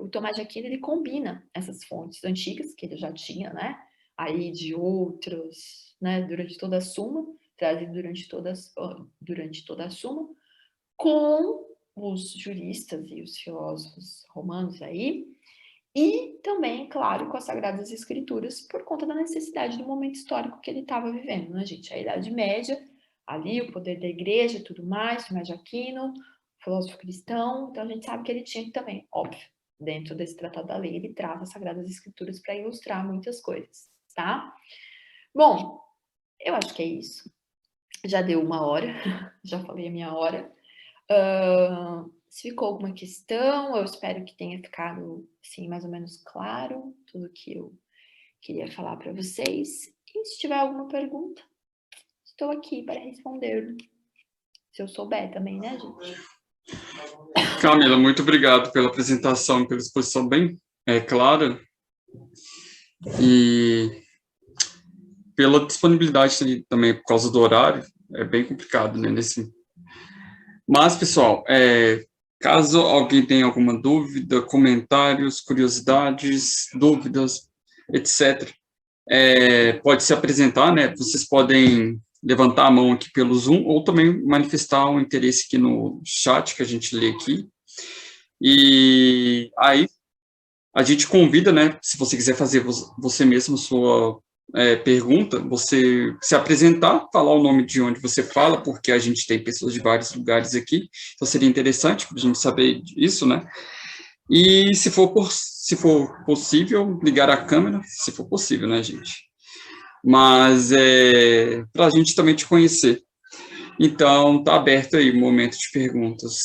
o Tomás de Aquino, ele combina essas fontes antigas, que ele já tinha, né? Aí de outros, né? Durante toda a Suma, trazido durante toda a Suma, com os juristas e os filósofos romanos aí, e também, claro, com as Sagradas Escrituras, por conta da necessidade do momento histórico que ele estava vivendo, né, gente? A Idade Média, ali, o poder da igreja e tudo mais, Tomás de Aquino, filósofo cristão, então a gente sabe que ele tinha também, óbvio, dentro desse Tratado da Lei, ele traz as Sagradas Escrituras para ilustrar muitas coisas, tá? Bom, eu acho que é isso. Já deu 1 hora, já falei a minha hora. Se ficou alguma questão, eu espero que tenha ficado, assim, mais ou menos claro tudo que eu queria falar para vocês. E se tiver alguma pergunta, estou aqui para responder. Se eu souber também, né, gente? Camila, muito obrigado pela apresentação e pela exposição bem clara. E pela disponibilidade também, por causa do horário, é bem complicado, né? Mas, pessoal, caso alguém tenha alguma dúvida, comentários, curiosidades, dúvidas, etc., pode se apresentar, né? Vocês podem levantar a mão aqui pelo Zoom ou também manifestar um interesse aqui no chat que a gente lê aqui. E aí a gente convida, né? Se você quiser fazer você mesmo sua pergunta, você se apresentar, falar o nome de onde você fala, porque a gente tem pessoas de vários lugares aqui, então seria interessante para a gente saber isso, né? E se for possível, ligar a câmera, se for possível, né, gente? Mas para a gente também te conhecer. Então, está aberto aí o momento de perguntas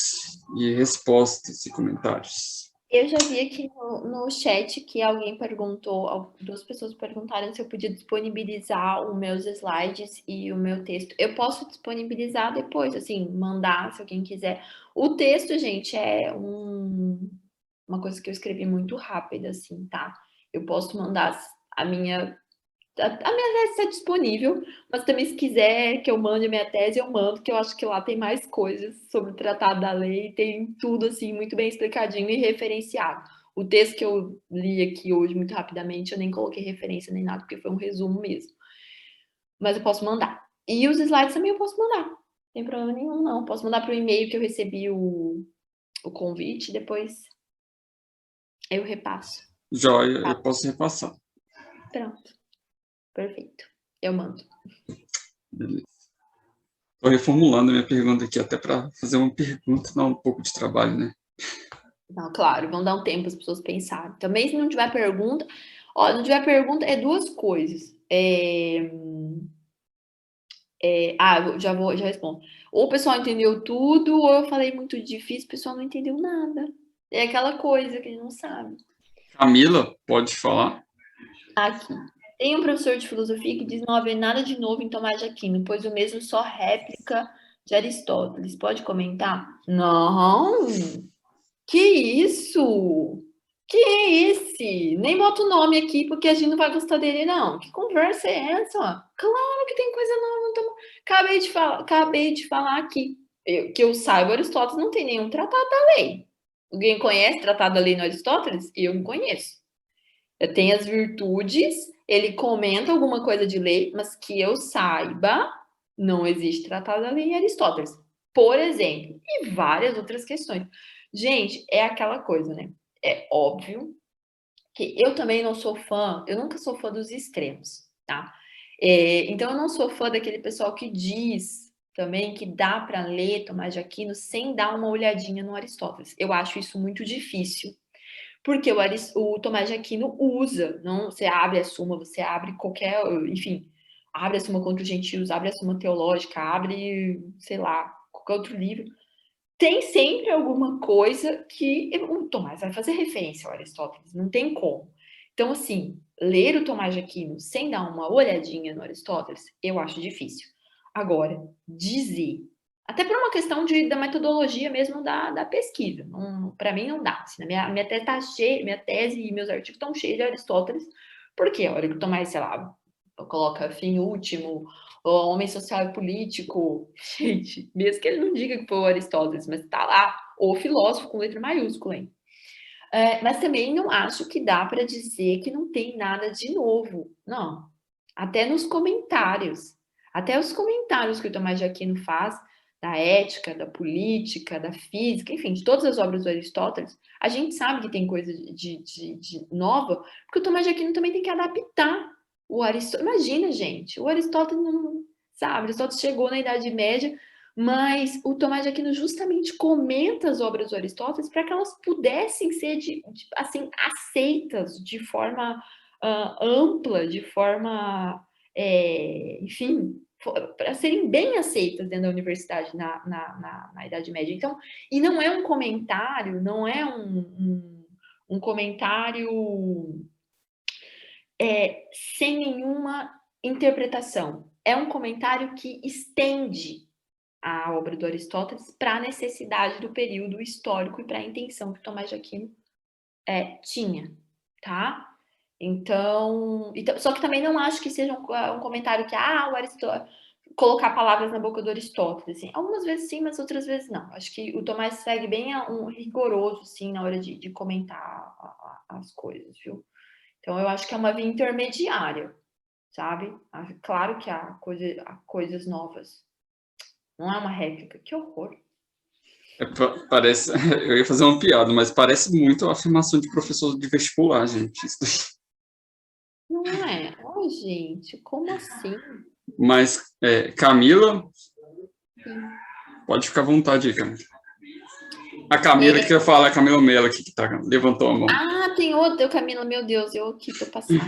e respostas e comentários. Eu já vi aqui no chat que alguém perguntou, 2 pessoas perguntaram se eu podia disponibilizar os meus slides e o meu texto. Eu posso disponibilizar depois, assim, mandar se alguém quiser. O texto, gente, é uma coisa que eu escrevi muito rápida, assim, tá? Eu posso mandar a minha tese está disponível, mas também se quiser que eu mande a minha tese, eu mando, que eu acho que lá tem mais coisas sobre o Tratado da Lei, tem tudo assim muito bem explicadinho e referenciado. O texto que eu li aqui hoje muito rapidamente, eu nem coloquei referência nem nada, porque foi um resumo mesmo. Mas eu posso mandar. E os slides também eu posso mandar. Não tem problema nenhum, não. Posso mandar para o e-mail que eu recebi o convite, depois eu repasso. Joia, eu posso repassar. Pronto. Perfeito. Eu mando. Beleza. Estou reformulando a minha pergunta aqui, até para fazer uma pergunta, dar um pouco de trabalho, né? Não, claro, vão dar um tempo as pessoas pensarem. Também, se não tiver pergunta, ó, não tiver pergunta, é duas coisas. Já respondo. Ou o pessoal entendeu tudo, ou eu falei muito difícil, o pessoal não entendeu nada. É aquela coisa que a gente não sabe. Camila, pode falar? Aqui. Tem um professor de filosofia que diz não haver nada de novo em Tomás de Aquino, pois o mesmo só réplica de Aristóteles. Pode comentar? Não! Que isso? Que é esse? Nem bota o nome aqui porque a gente não vai gostar dele, não. Que conversa é essa? Claro que tem coisa nova. Então... Acabei de falar aqui. Que eu saiba, Aristóteles não tem nenhum tratado da lei. Alguém conhece o tratado da lei no Aristóteles? Eu não conheço. Tem as virtudes, ele comenta alguma coisa de lei, mas que eu saiba, não existe tratado da lei em Aristóteles. Por exemplo, e várias outras questões. Gente, é aquela coisa, né? É óbvio que eu também não sou fã, eu nunca sou fã dos extremos, tá? Então, eu não sou fã daquele pessoal que diz também que dá para ler Tomás de Aquino sem dar uma olhadinha no Aristóteles. Eu acho isso muito difícil. Porque o Tomás de Aquino usa, não, você abre a Suma, você abre qualquer, enfim, abre a Suma contra os Gentios, abre a Suma Teológica, abre, sei lá, qualquer outro livro. Tem sempre alguma coisa que o Tomás vai fazer referência ao Aristóteles, não tem como. Então, assim, ler o Tomás de Aquino sem dar uma olhadinha no Aristóteles, eu acho difícil. Agora, dizer até por uma questão da metodologia mesmo da pesquisa. Para mim não dá. Assim, minha tese tá cheia, minha tese e meus artigos estão cheios de Aristóteles, porque a hora que o Tomás, sei lá, coloca fim último, ou homem social e político, gente, mesmo que ele não diga que foi o Aristóteles, mas tá lá, ou filósofo com letra maiúscula, hein? Mas também não acho que dá para dizer que não tem nada de novo. Não. Até nos comentários. Até os comentários que o Tomás de Aquino faz da ética, da política, da física, enfim, de todas as obras do Aristóteles, a gente sabe que tem coisa de nova, porque o Tomás de Aquino também tem que adaptar o Aristóteles. Imagina, gente, o Aristóteles não sabe, Aristóteles chegou na Idade Média, mas o Tomás de Aquino justamente comenta as obras do Aristóteles para que elas pudessem ser assim, aceitas de forma ampla, de forma, enfim, para serem bem aceitas dentro da universidade na Idade Média. Então, e não é um comentário, não é um comentário sem nenhuma interpretação. É um comentário que estende a obra do Aristóteles para a necessidade do período histórico e para a intenção que Tomás de Aquino tinha, tá? Então, só que também não acho que seja um comentário que, o Aristóteles, colocar palavras na boca do Aristóteles, assim. Algumas vezes sim, mas outras vezes não. Acho que o Tomás segue bem um rigoroso, sim, na hora de comentar as coisas, viu? Então, eu acho que é uma via intermediária, sabe? Claro que há coisas novas. Não é uma réplica, que horror. Parece, eu ia fazer uma piada, mas parece muito a afirmação de professor de vestibular, gente. Não é? Oh, gente, como assim? Mas, Camila, Sim. pode ficar à vontade aí, Camila. A Camila que quer falar, a Camila Mello aqui que levantou a mão. Tem outra, Camila, meu Deus, eu aqui tô passando.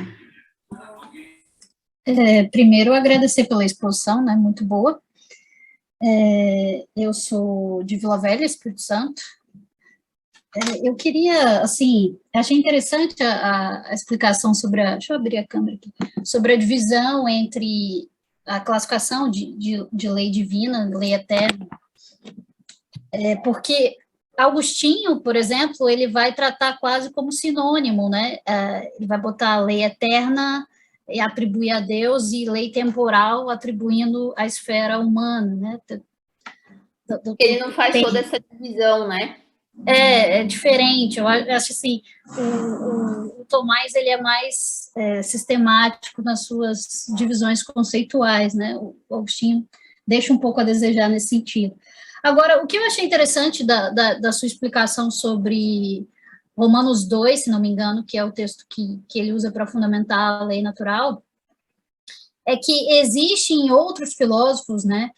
Primeiro, agradecer pela exposição, né, muito boa. Eu sou de Vila Velha, Espírito Santo. Eu queria, assim, achei interessante a explicação sobre deixa eu abrir a câmera aqui, sobre a divisão entre a classificação de lei divina, lei eterna, porque Agostinho, por exemplo, ele vai tratar quase como sinônimo, né, ele vai botar a lei eterna e atribuir a Deus, e lei temporal atribuindo à esfera humana, né. Ele não faz toda essa divisão, né? É diferente, eu acho assim, o Tomás, ele é mais sistemático nas suas divisões conceituais, né, o Agostinho deixa um pouco a desejar nesse sentido. Agora, o que eu achei interessante da sua explicação sobre Romanos 2, se não me engano, que é o texto que ele usa para fundamentar a lei natural, é que existe em outros filósofos, né,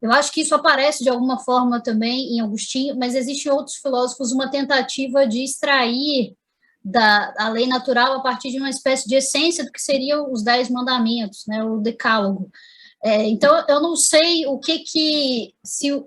Eu acho que isso aparece de alguma forma também em Agostinho, mas existem outros filósofos uma tentativa de extrair a lei natural a partir de uma espécie de essência do que seriam os 10 mandamentos, né, o decálogo. Então, eu não sei se o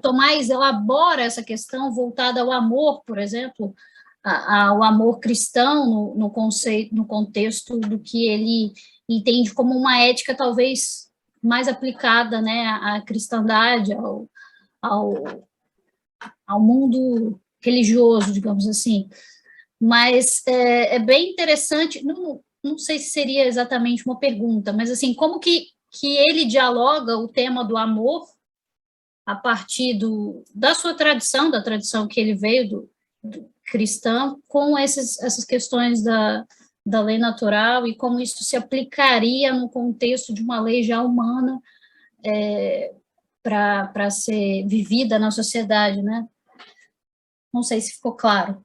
Tomás elabora essa questão voltada ao amor, por exemplo, ao amor cristão no conceito, no contexto do que ele entende como uma ética talvez mais aplicada, né, à cristandade, ao, ao mundo religioso, digamos assim. Mas é bem interessante, não sei se seria exatamente uma pergunta, mas assim, como que ele dialoga o tema do amor a partir da sua tradição, da tradição que ele veio do cristão, com essas questões da lei natural e como isso se aplicaria no contexto de uma lei já humana para ser vivida na sociedade, né? Não sei se ficou claro.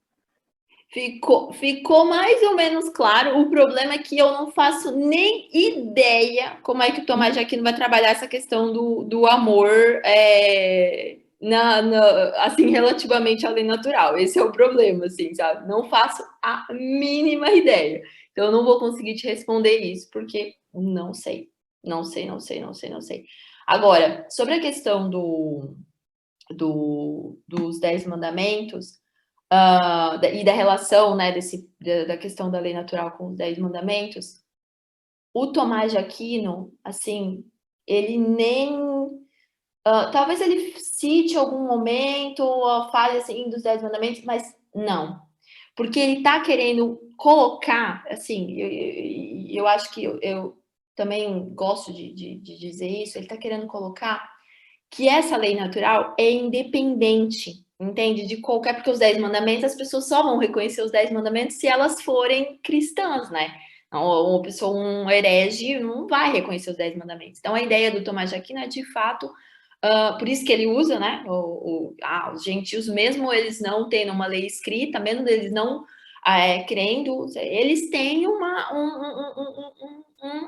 Ficou mais ou menos claro. O problema é que eu não faço nem ideia como é que o Tomás de Aquino vai trabalhar essa questão do amor assim, relativamente à lei natural. Esse é o problema, assim, sabe? Não faço a mínima ideia. Então, eu não vou conseguir te responder isso, porque não sei. Não sei. Agora, sobre a questão dos 10 mandamentos, e da relação, né, da questão da lei natural com os 10 mandamentos, o Tomás de Aquino, assim, ele nem... talvez ele cite algum momento, fale assim, dos 10 mandamentos, mas não. Porque ele está querendo colocar, assim, eu acho que eu também gosto de dizer isso, ele está querendo colocar que essa lei natural é independente, entende? De qualquer, porque os 10 mandamentos, as pessoas só vão reconhecer os 10 mandamentos se elas forem cristãs, né? Uma pessoa, um herege, não vai reconhecer os 10 mandamentos. Então, a ideia do Tomás de Aquino é, de fato, por isso que ele usa, né? Os gentios, mesmo eles não tendo uma lei escrita, mesmo eles não crendo, eles têm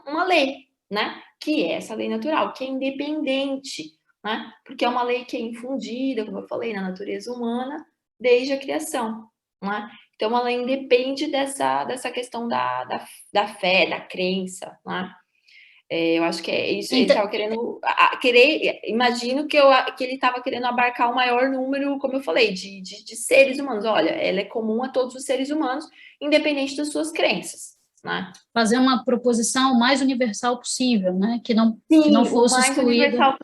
uma lei, né? Que é essa lei natural, que é independente, né? Porque é uma lei que é infundida, como eu falei, na natureza humana desde a criação, né? Então, ela independe dessa questão da fé, da crença, né? Eu acho que é isso. Ele estava querendo... imagino que ele estava querendo abarcar o maior número, como eu falei, de seres humanos. Olha, ela é comum a todos os seres humanos, independente das suas crenças, né? Fazer uma proposição mais universal possível, né? Que não Sim, fosse excluída.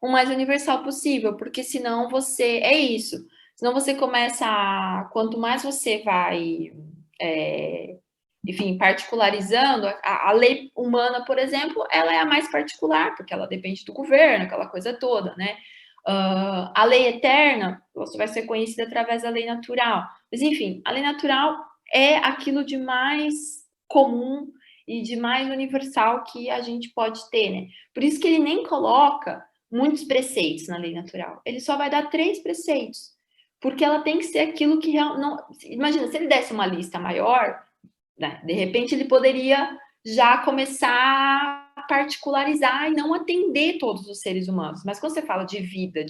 o mais universal possível, porque senão é isso. Senão você começa quanto mais você vai, enfim, particularizando, a lei humana, por exemplo, ela é a mais particular, porque ela depende do governo, aquela coisa toda, né? A lei eterna, você vai ser conhecida através da lei natural. Mas, enfim, a lei natural é aquilo de mais comum e de mais universal que a gente pode ter, né? Por isso que ele nem coloca muitos preceitos na lei natural. Ele só vai dar 3 preceitos, porque ela tem que ser aquilo que não... Imagina, se ele desse uma lista maior, né, de repente ele poderia já começar a particularizar e não atender todos os seres humanos. Mas quando você fala de vida,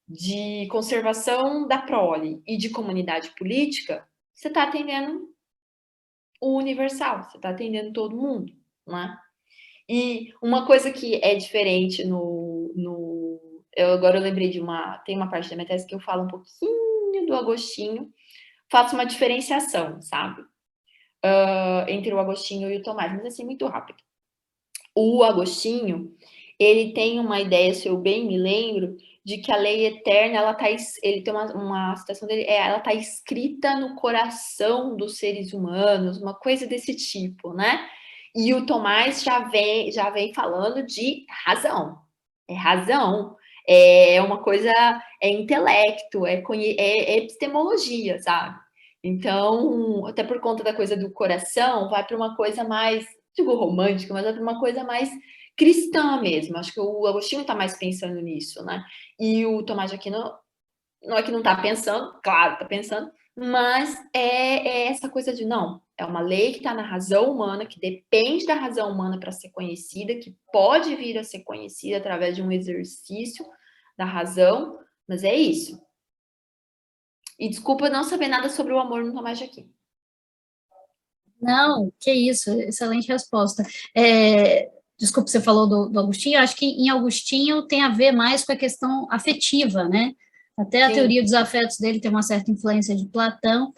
de conservação da prole e de comunidade política, você está atendendo o universal, você está atendendo todo mundo, né? E uma coisa que é diferente agora eu lembrei tem uma parte da minha tese que eu falo um pouquinho do Agostinho, faço uma diferenciação, sabe? Entre o Agostinho e o Tomás, mas assim, muito rápido. O Agostinho, ele tem uma ideia, se eu bem me lembro, de que a lei eterna, ele tem uma citação dele, ela está escrita no coração dos seres humanos, uma coisa desse tipo, né? E o Tomás já vem falando de razão. É razão, é uma coisa, é intelecto, é epistemologia, sabe? Então, até por conta da coisa do coração, vai para uma coisa mais, digo romântica, mas vai para uma coisa mais cristã mesmo. Acho que o Agostinho está mais pensando nisso, né? E o Tomás de Aquino, não é que não está pensando, claro, está pensando, mas é essa coisa de, não, É uma lei que está na razão humana, que depende da razão humana para ser conhecida, que pode vir a ser conhecida através de um exercício da razão, mas é isso. E desculpa não saber nada sobre o amor no Tomás de Aquino. Não, que isso, excelente resposta. Desculpa, você falou do Agostinho, acho que em Agostinho tem a ver mais com a questão afetiva, né? Até a Sim. teoria dos afetos dele tem uma certa influência de Platão,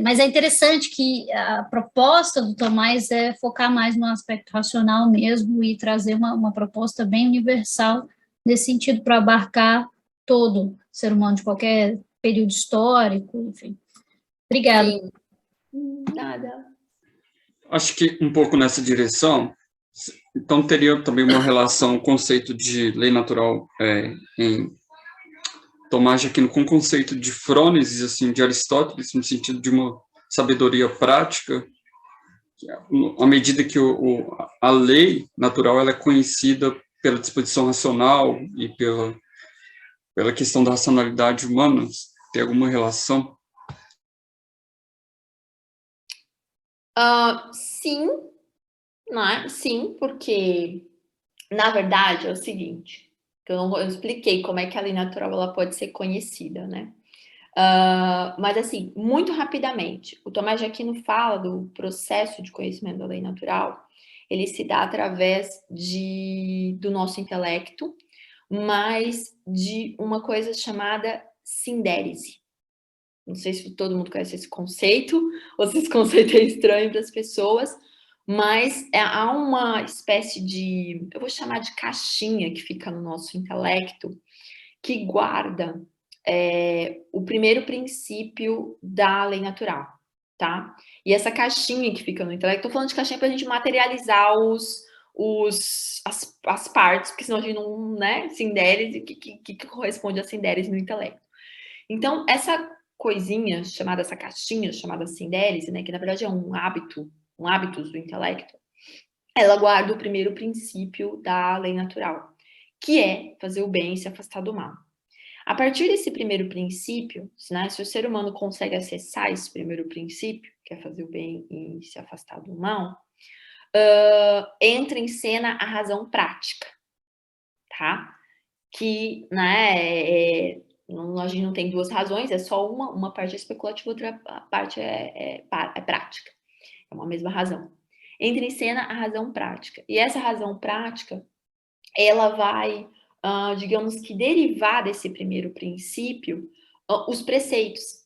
mas é interessante que a proposta do Tomás é focar mais no aspecto racional mesmo e trazer uma proposta bem universal nesse sentido para abarcar todo ser humano de qualquer período histórico, enfim. Obrigada. Sim. Nada. Acho que um pouco nessa direção, então teria também uma relação, o conceito de lei natural em Tomás de Aquino com o conceito de frônesis, assim, de Aristóteles, no sentido de uma sabedoria prática, à medida que a lei natural ela é conhecida pela disposição racional e pela questão da racionalidade humana, tem alguma relação? Sim, né? Sim, porque, na verdade, é o seguinte, eu expliquei como é que a lei natural ela pode ser conhecida, né? Mas, assim, muito rapidamente, o Tomás de Aquino fala do processo de conhecimento da lei natural, ele se dá através do nosso intelecto, mas de uma coisa chamada sindérese. Não sei se todo mundo conhece esse conceito, ou se esse conceito é estranho para as pessoas, mas há uma espécie de, eu vou chamar de caixinha que fica no nosso intelecto, que guarda o primeiro princípio da lei natural, tá? E essa caixinha que fica no intelecto, tô falando de caixinha para a gente materializar as partes, porque senão a gente não, né, sindérese, que corresponde a sindérese no intelecto. Então, essa coisinha chamada, essa caixinha chamada sindérese, né, que na verdade é um hábitus do intelecto, ela guarda o primeiro princípio da lei natural, que é fazer o bem e se afastar do mal. A partir desse primeiro princípio, né, se o ser humano consegue acessar esse primeiro princípio, que é fazer o bem e se afastar do mal, entra em cena a razão prática, tá? Que, né, a gente não tem duas razões, é só uma parte é especulativa, outra parte é prática. É uma mesma razão. Entra em cena a razão prática. E essa razão prática, ela vai, digamos que, derivar desse primeiro princípio os preceitos.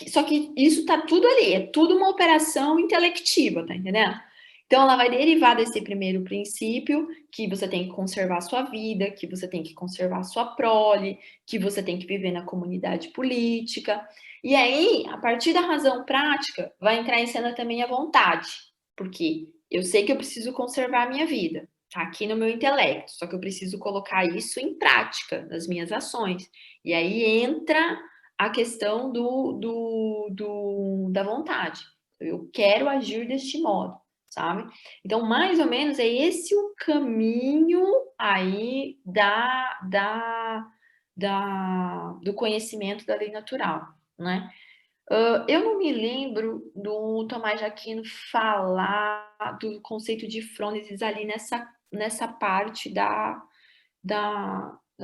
Só que isso tá tudo ali, é tudo uma operação intelectiva, tá entendendo? Então, ela vai derivar desse primeiro princípio, que você tem que conservar a sua vida, que você tem que conservar a sua prole, que você tem que viver na comunidade política. E aí, a partir da razão prática, vai entrar em cena também a vontade. Porque eu sei que eu preciso conservar a minha vida, tá aqui no meu intelecto, só que eu preciso colocar isso em prática, nas minhas ações. E aí entra a questão da vontade. Eu quero agir deste modo, sabe? Então, mais ou menos, é esse o caminho aí do conhecimento da lei natural, né? Eu não me lembro do Tomás de Aquino falar do conceito de frônesis ali nessa parte da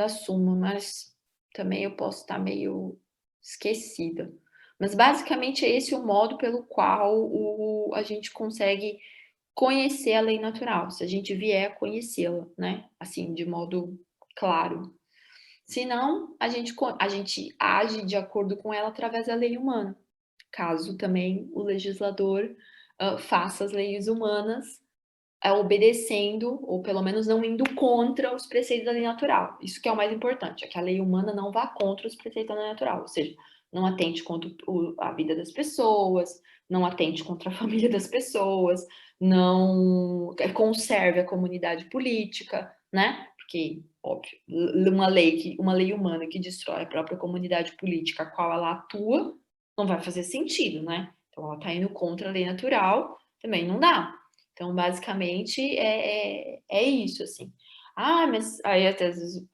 Suma, mas também eu posso estar meio esquecida. Mas basicamente é esse o modo pelo qual a gente consegue conhecer a lei natural, se a gente vier a conhecê-la, né? Assim, de modo claro. Senão, a gente age de acordo com ela através da lei humana, caso também o legislador faça as leis humanas obedecendo, ou pelo menos não indo contra os preceitos da lei natural. Isso que é o mais importante, é que a lei humana não vá contra os preceitos da lei natural, ou seja, não atente contra a vida das pessoas, não atente contra a família das pessoas, não conserve a comunidade política, né? Porque, óbvio, uma lei humana que destrói a própria comunidade política a qual ela atua, não vai fazer sentido, né? Então, ela está indo contra a lei natural, também não dá. Então, basicamente, é isso, assim. Mas aí até às vezes,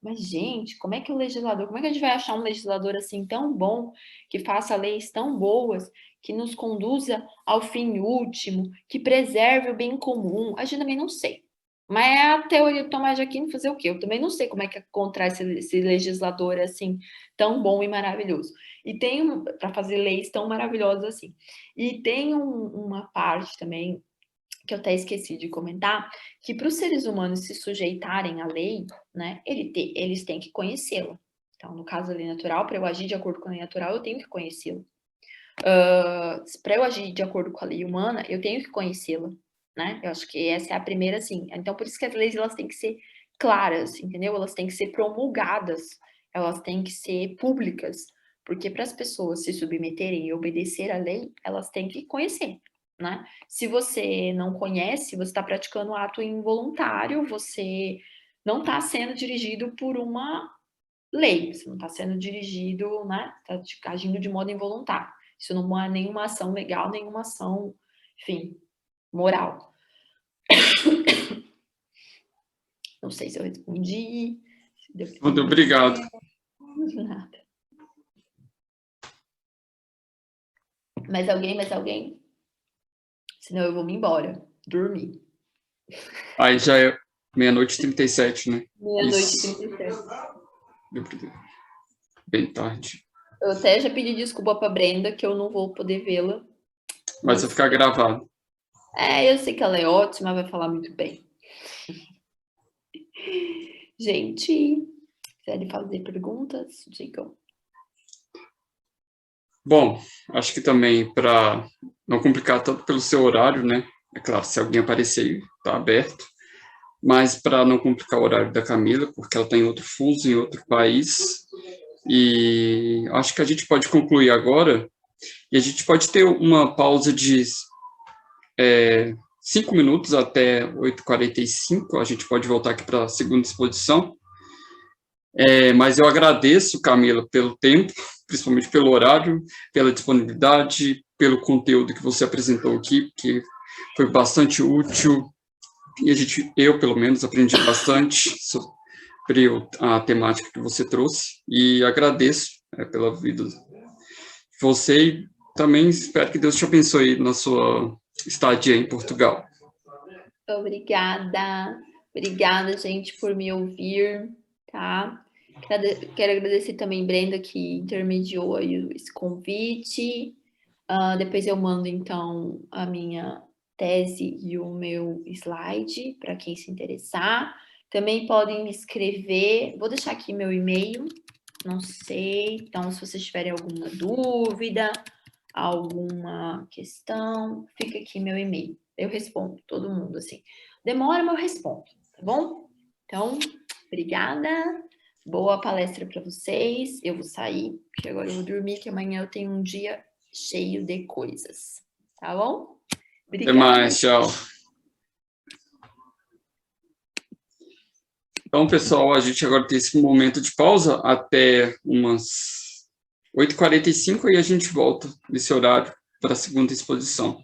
mas gente, como é que a gente vai achar um legislador assim tão bom, que faça leis tão boas, que nos conduza ao fim último, que preserve o bem comum? A gente também não sei. Mas é a teoria do Tomás de Aquino fazer o quê? Eu também não sei como é que encontrar esse legislador assim tão bom e maravilhoso. E tem para fazer leis tão maravilhosas assim. E tem uma parte também que eu até esqueci de comentar, que para os seres humanos se sujeitarem à lei, né, eles têm que conhecê-la. Então, no caso da lei natural, para eu agir de acordo com a lei natural, eu tenho que conhecê-la. Para eu agir de acordo com a lei humana, eu tenho que conhecê-la, né? Eu acho que essa é a primeira, assim. Então, por isso que as leis, elas têm que ser claras, entendeu? Elas têm que ser promulgadas, elas têm que ser públicas, porque para as pessoas se submeterem e obedecer à lei, elas têm que conhecer, né? Se você não conhece, você está praticando um ato involuntário, você não está sendo dirigido por uma lei, você não está sendo dirigido, né? Está agindo de modo involuntário. Isso não é nenhuma ação legal, nenhuma ação, enfim, moral. Não sei se eu respondi. Muito obrigado. Nada. Mais alguém? Senão eu vou me embora, dormir. Aí já é 00:37, né? Meia-noite Isso. e 37. Bem tarde. Eu até já pedi desculpa pra Brenda, que eu não vou poder vê-la. Mas vai ficar gravado. Eu sei que ela é ótima, vai falar muito bem. Gente, quiserem fazer perguntas, digam. Bom, acho que também para não complicar tanto pelo seu horário, né? É claro, se alguém aparecer, está aberto. Mas para não complicar o horário da Camila, porque ela está em outro fuso, em outro país. E acho que a gente pode concluir agora. E a gente pode ter uma pausa de 5 minutos até 8h45. A gente pode voltar aqui para a segunda exposição. Mas eu agradeço, Camila, pelo tempo, principalmente pelo horário, pela disponibilidade, pelo conteúdo que você apresentou aqui, que foi bastante útil, e eu, pelo menos, aprendi bastante sobre a temática que você trouxe, e agradeço pela vida de você, e também espero que Deus te abençoe na sua estadia em Portugal. Obrigada, gente, por me ouvir, tá? Quero agradecer também Brenda, que intermediou aí esse convite. Depois eu mando, então, a minha tese e o meu slide para quem se interessar. Também podem me escrever, vou deixar aqui meu e-mail, não sei, então se vocês tiverem alguma dúvida, alguma questão, fica aqui meu e-mail. Eu respondo todo mundo, assim. Demora, mas eu respondo, tá bom? Então, obrigada. Boa palestra para vocês. Eu vou sair, porque agora eu vou dormir, que amanhã eu tenho um dia cheio de coisas. Tá bom? Obrigada. Até mais, tchau. Então, pessoal, a gente agora tem esse momento de pausa até umas 8h45 e a gente volta nesse horário para a segunda exposição.